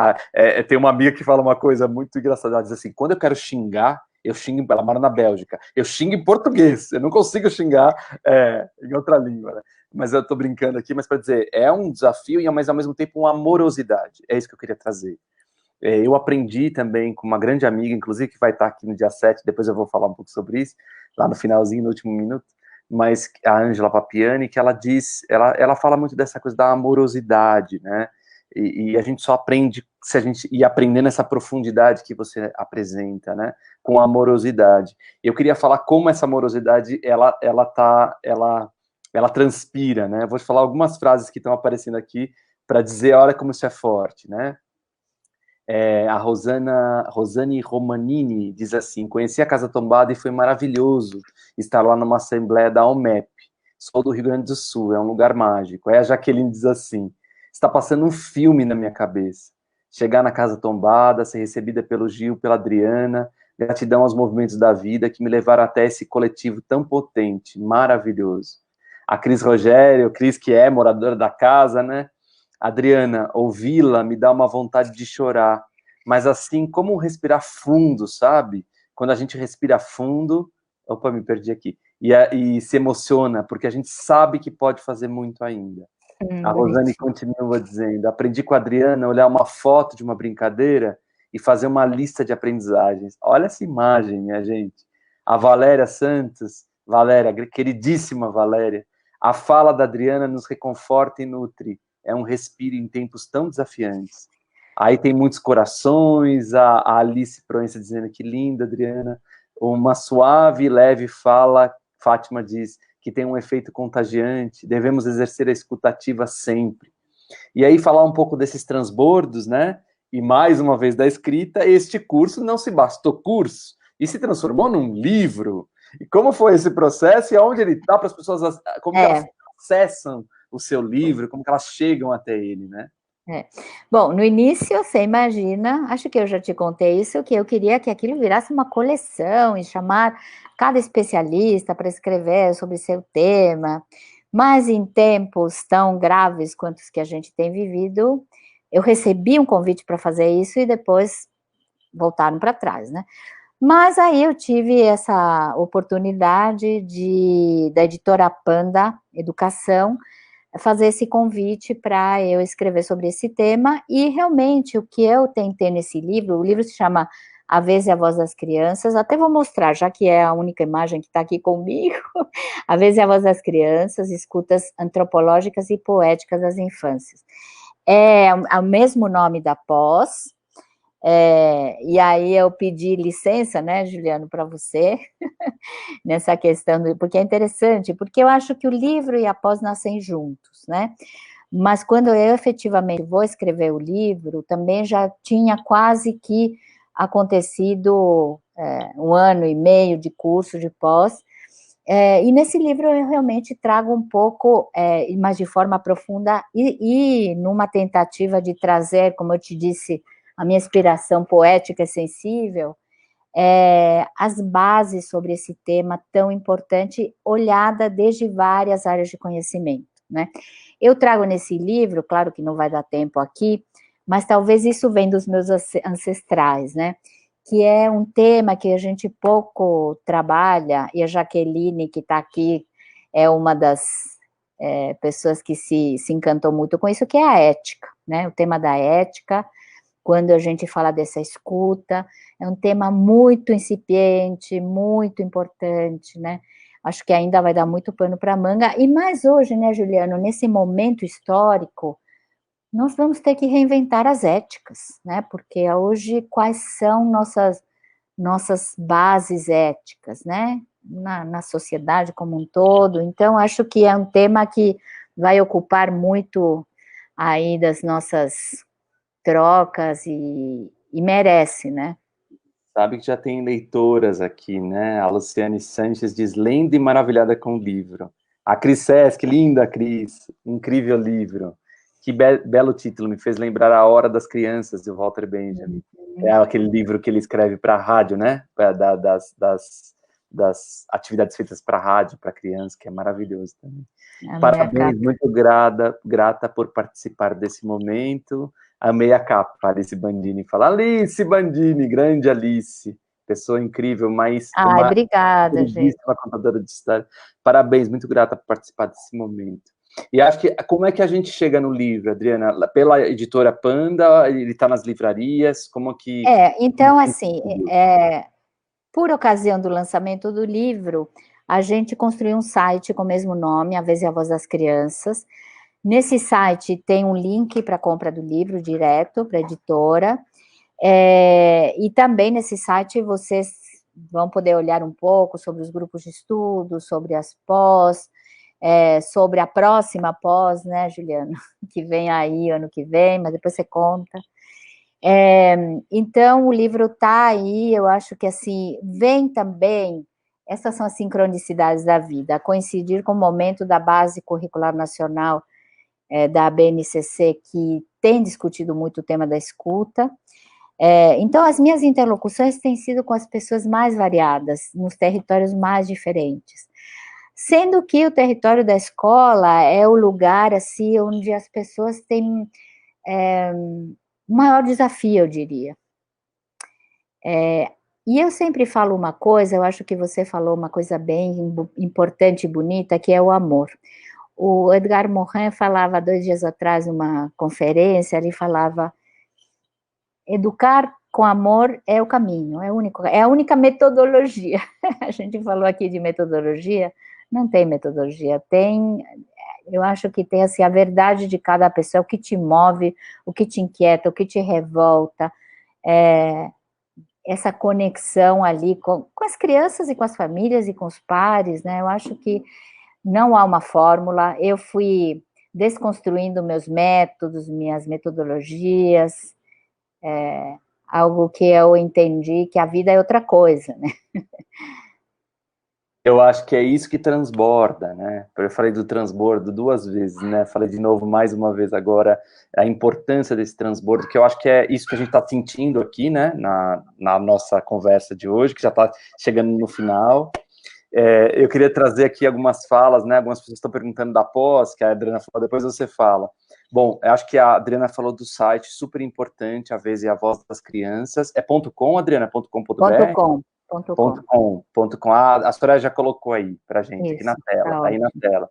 Tem uma amiga que fala uma coisa muito engraçada. Ela diz assim: quando eu quero xingar, eu xingo. Ela mora na Bélgica. Eu xingo em português. Eu não consigo xingar em outra língua, né? Mas eu tô brincando aqui, mas para dizer, é um desafio e mas ao mesmo tempo uma amorosidade. É isso que eu queria trazer. Eu aprendi também com uma grande amiga, inclusive, que vai estar aqui no dia 7, depois eu vou falar um pouco sobre isso, lá no finalzinho, no último minuto, mas a Ângela Papiani, que ela diz, ela fala muito dessa coisa da amorosidade, né? E a gente só aprende se a gente ir aprendendo essa profundidade que você apresenta, né? Com amorosidade. Eu queria falar como essa amorosidade, ela transpira, né? Vou te falar algumas frases que estão aparecendo aqui para dizer, olha como isso é forte, né? A Rosane Romanini diz assim: conheci a Casa Tombada e foi maravilhoso estar lá numa assembleia da OMEP. Sou do Rio Grande do Sul, é um lugar mágico. Aí a Jaqueline diz assim: está passando um filme na minha cabeça. chegar na casa tombada, ser recebida pelo Gil, pela Adriana, gratidão aos movimentos da vida que me levaram até esse coletivo tão potente, maravilhoso. A Cris Rogério, Cris que é moradora da casa, né? Adriana, ouvi-la me dá uma vontade de chorar, mas assim, como respirar fundo, sabe? Quando a gente respira fundo, opa, me perdi aqui, e se emociona, porque a gente sabe que pode fazer muito ainda. A Rosane Bonitinho. continua dizendo, aprendi com a Adriana a olhar uma foto de uma brincadeira e fazer uma lista de aprendizagens. Olha essa imagem, minha gente. A Valéria Santos, Valéria, queridíssima Valéria, a fala da Adriana nos reconforta e nutre. É um respiro em tempos tão desafiantes. Aí tem muitos corações, a Alice Proença dizendo que linda, Adriana. Uma suave e leve fala, Fátima diz, que tem um efeito contagiante, devemos exercer a escutativa sempre. E aí falar um pouco desses transbordos, né? E mais uma vez da escrita, este curso não se bastou curso, e se transformou num livro. E como foi esse processo e aonde ele está para as pessoas, como que elas acessam o seu livro, como que elas chegam até ele, né? Bom, no início, você imagina, acho que eu já te contei isso, que eu queria que aquilo virasse uma coleção e chamar cada especialista para escrever sobre seu tema, mas em tempos tão graves quanto os que a gente tem vivido, eu recebi um convite para fazer isso e depois voltaram para trás, né? Mas aí eu tive essa oportunidade da editora Panda Educação fazer esse convite para eu escrever sobre esse tema, e realmente o que eu tentei nesse livro, o livro se chama A Vez e a Voz das Crianças, até vou mostrar, já que é a única imagem que está aqui comigo, A Vez e a Voz das Crianças, Escutas Antropológicas e Poéticas das Infâncias. É o mesmo nome da pós, e aí eu pedi licença, né, Juliano, para você, nessa questão, porque é interessante, porque eu acho que o livro e a pós nascem juntos, né? Mas quando eu efetivamente vou escrever o livro, também já tinha quase que acontecido 1 ano e meio de curso de pós, e nesse livro eu realmente trago um pouco, mas de forma profunda, e numa tentativa de trazer, como eu te disse, a minha inspiração poética e sensível, as bases sobre esse tema tão importante, olhada desde várias áreas de conhecimento, né? Eu trago nesse livro, claro que não vai dar tempo aqui, mas talvez isso venha dos meus ancestrais, né? Que é um tema que a gente pouco trabalha, e a Jaqueline, que está aqui, é uma das pessoas que se encantou muito com isso, que é a ética, né? O tema da ética, quando a gente fala dessa escuta, é um tema muito incipiente, muito importante, né? Acho que ainda vai dar muito pano para manga, e mais hoje, né, Juliano, nesse momento histórico, nós vamos ter que reinventar as éticas, né? Porque hoje, quais são nossas bases éticas, né? Na sociedade como um todo. Então, acho que é um tema que vai ocupar muito aí das nossas trocas e merece, né? Sabe que já tem leitoras aqui, né? A Luciane Sanches diz, lenda e maravilhada com o livro. A Cris Sesc, linda Cris, incrível livro. Que belo título, me fez lembrar A Hora das Crianças, de Walter Benjamin. É aquele livro que ele escreve para a rádio, né? Das atividades feitas para a rádio, para criança, que é maravilhoso também. Parabéns, muito grata por participar desse momento. Amei a capa, Alice Bandini. Fala, Alice Bandini, grande Alice. Pessoa incrível, mas uma obrigada, gente. contadora de história. Parabéns, muito grata por participar desse momento. E acho que, como é que a gente chega no livro, Adriana? Pela editora Panda, ele está nas livrarias, como que... Então, assim, por ocasião do lançamento do livro, a gente construiu um site com o mesmo nome, A Vez e a Voz das Crianças. Nesse site tem um link para a compra do livro direto para a editora, e também nesse site vocês vão poder olhar um pouco sobre os grupos de estudo, sobre as pós, sobre a próxima pós, né, Juliana, que vem aí ano que vem, mas depois você conta. Então, o livro está aí, eu acho que, assim, vem também, essas são as sincronicidades da vida, a coincidir com o momento da Base Curricular Nacional da BNCC, que tem discutido muito o tema da escuta. Então, as minhas interlocuções têm sido com as pessoas mais variadas, nos territórios mais diferentes. Sendo que o território da escola é o lugar, assim, onde as pessoas têm um maior desafio, eu diria. E eu sempre falo uma coisa, eu acho que você falou uma coisa bem importante e bonita, que é o amor. O Edgar Morin falava 2 dias atrás, numa conferência, ele falava: educar com amor é o caminho, é a única metodologia. A gente falou aqui de metodologia, não tem metodologia, eu acho que tem assim, a verdade de cada pessoa, o que te move, o que te inquieta, o que te revolta, essa conexão ali com as crianças e com as famílias e com os pares, né? Eu acho que não há uma fórmula, eu fui desconstruindo meus métodos, minhas metodologias, algo que eu entendi que a vida é outra coisa, né? Eu acho que é isso que transborda, né? Eu falei do transbordo 2 vezes, né? Falei de novo mais uma vez agora a importância desse transbordo, que eu acho que é isso que a gente está sentindo aqui, né? Na nossa conversa de hoje, que já está chegando no final. Eu queria trazer aqui algumas falas, né? Algumas pessoas estão perguntando da pós, que a Adriana falou, depois você fala. Bom, eu acho que a Adriana falou do site, super importante, a Vez e a Voz das Crianças. É .com, Adriana? .com.br? .com. A Soraya já colocou aí pra gente, Isso, aqui na tela, tá aí na tela.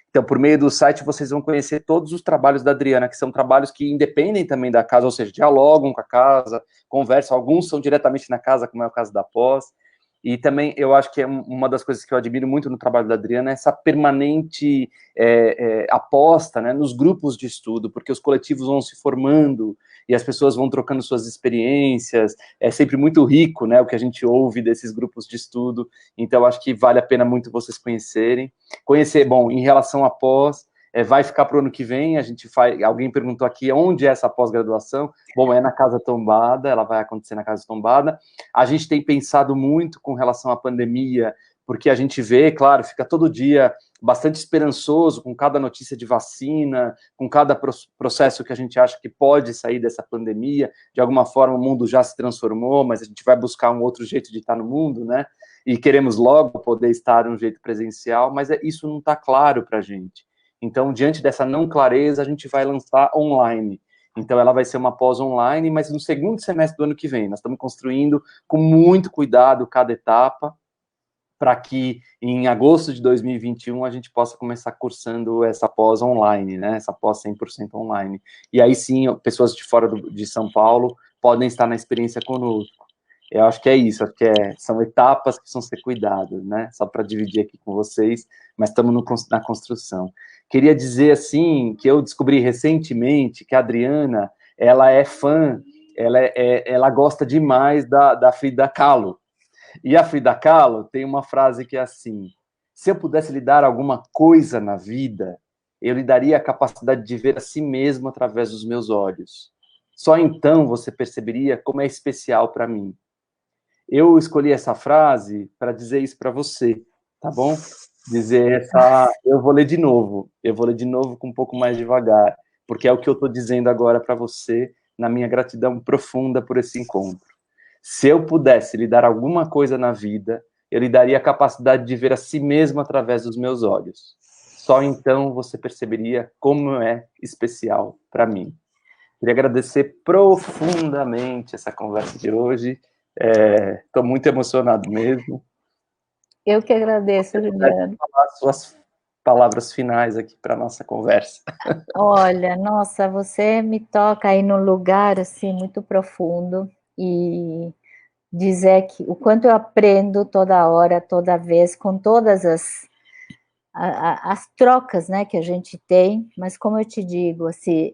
Então, por meio do site, vocês vão conhecer todos os trabalhos da Adriana, que são trabalhos que independem também da casa, ou seja, dialogam com a casa, conversam, alguns são diretamente na casa, como é o caso da pós. E também eu acho que é uma das coisas que eu admiro muito no trabalho da Adriana, é essa permanente aposta, né, nos grupos de estudo, porque os coletivos vão se formando e as pessoas vão trocando suas experiências, é sempre muito rico, né, o que a gente ouve desses grupos de estudo, então eu acho que vale a pena muito vocês conhecerem. Bom, em relação à pós, vai ficar para o ano que vem, alguém perguntou aqui onde é essa pós-graduação. Bom, é na Casa Tombada, ela vai acontecer na Casa Tombada. A gente tem pensado muito com relação à pandemia, porque a gente vê, claro, fica todo dia bastante esperançoso com cada notícia de vacina, com cada processo que a gente acha que pode sair dessa pandemia. De alguma forma o mundo já se transformou, mas a gente vai buscar um outro jeito de estar no mundo, né? E queremos logo poder estar de um jeito presencial, mas isso não está claro para a gente. Então, diante dessa não clareza, a gente vai lançar online. Então, ela vai ser uma pós online, mas no segundo semestre do ano que vem. Nós estamos construindo com muito cuidado cada etapa, para que em agosto de 2021 a gente possa começar cursando essa pós online, né? Essa pós 100% online. E aí sim, pessoas de fora de São Paulo podem estar na experiência conosco. Eu acho que é isso, acho que são etapas que precisam ser cuidadas, né? Só para dividir aqui com vocês, mas estamos na construção. Queria dizer, assim, que eu descobri recentemente que a Adriana, ela é fã, ela gosta demais da Frida Kahlo. E a Frida Kahlo tem uma frase que é assim: se eu pudesse lhe dar alguma coisa na vida, eu lhe daria a capacidade de ver a si mesmo através dos meus olhos. Só então você perceberia como é especial para mim. Eu escolhi essa frase para dizer isso para você, tá bom? Eu vou ler de novo com um pouco mais devagar, porque é o que eu estou dizendo agora para você, na minha gratidão profunda por esse encontro. Se eu pudesse lhe dar alguma coisa na vida, eu lhe daria a capacidade de ver a si mesmo através dos meus olhos. Só então você perceberia como é especial para mim. Queria agradecer profundamente essa conversa de hoje. Estou muito emocionado mesmo. Eu que agradeço, Juliano. Falar suas palavras finais aqui para a nossa conversa. Olha, nossa, você me toca aí num lugar assim muito profundo e dizer que o quanto eu aprendo toda hora, toda vez, com todas as trocas, né, que a gente tem, mas como eu te digo, assim,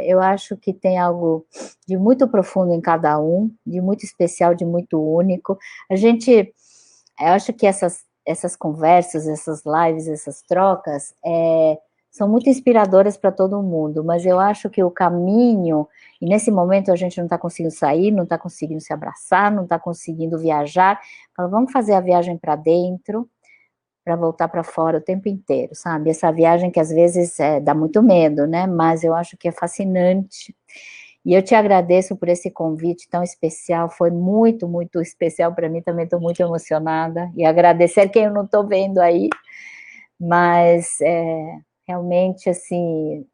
eu acho que tem algo de muito profundo em cada um, de muito especial, de muito único. Eu acho que essas conversas, essas lives, essas trocas, são muito inspiradoras para todo mundo, mas eu acho que o caminho, e nesse momento a gente não está conseguindo sair, não está conseguindo se abraçar, não está conseguindo viajar, então vamos fazer a viagem para dentro, para voltar para fora o tempo inteiro, sabe? Essa viagem que às vezes dá muito medo, né? Mas eu acho que é fascinante. E eu te agradeço por esse convite tão especial, foi muito, muito especial para mim, também estou muito emocionada. E agradecer quem eu não estou vendo aí, mas realmente, assim,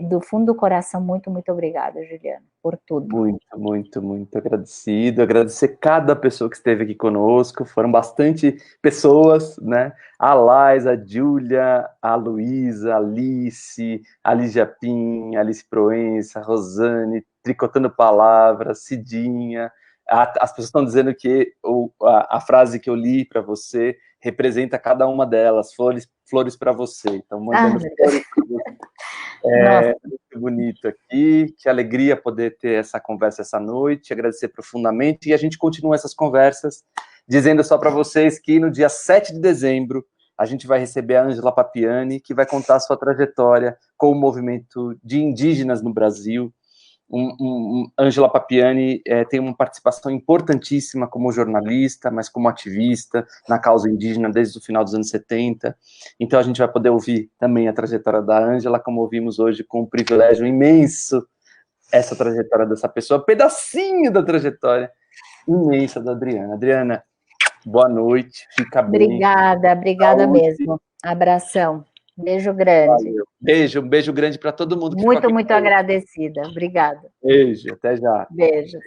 do fundo do coração, muito, muito obrigada, Juliana, por tudo. Muito, muito, muito agradecido. Agradecer cada pessoa que esteve aqui conosco. Foram bastante pessoas, né? A Lais, a Júlia, a Luísa, a Alice, a Lígia Pim, a Alice Proença, a Rosane, Tricotando Palavras, Cidinha. As pessoas estão dizendo que a frase que eu li para você representa cada uma delas. Flores para você. Então, mandando flores para você. Muito bonito aqui, que alegria poder ter essa conversa essa noite, agradecer profundamente, e a gente continua essas conversas, dizendo só para vocês que no dia 7 de dezembro, a gente vai receber a Ângela Papiani, que vai contar a sua trajetória com o movimento de indígenas no Brasil. Ângela Papiani tem uma participação importantíssima como jornalista, mas como ativista na causa indígena desde o final dos anos 70. Então a gente vai poder ouvir também a trajetória da Ângela, como ouvimos hoje, com um privilégio imenso, essa trajetória dessa pessoa, pedacinho da trajetória imensa da Adriana. Adriana, boa noite, fica bem. Obrigada mesmo. Abração. Beijo grande. Valeu. Um beijo grande para todo mundo que muito agradecida. Obrigada. Beijo, até já. Beijo.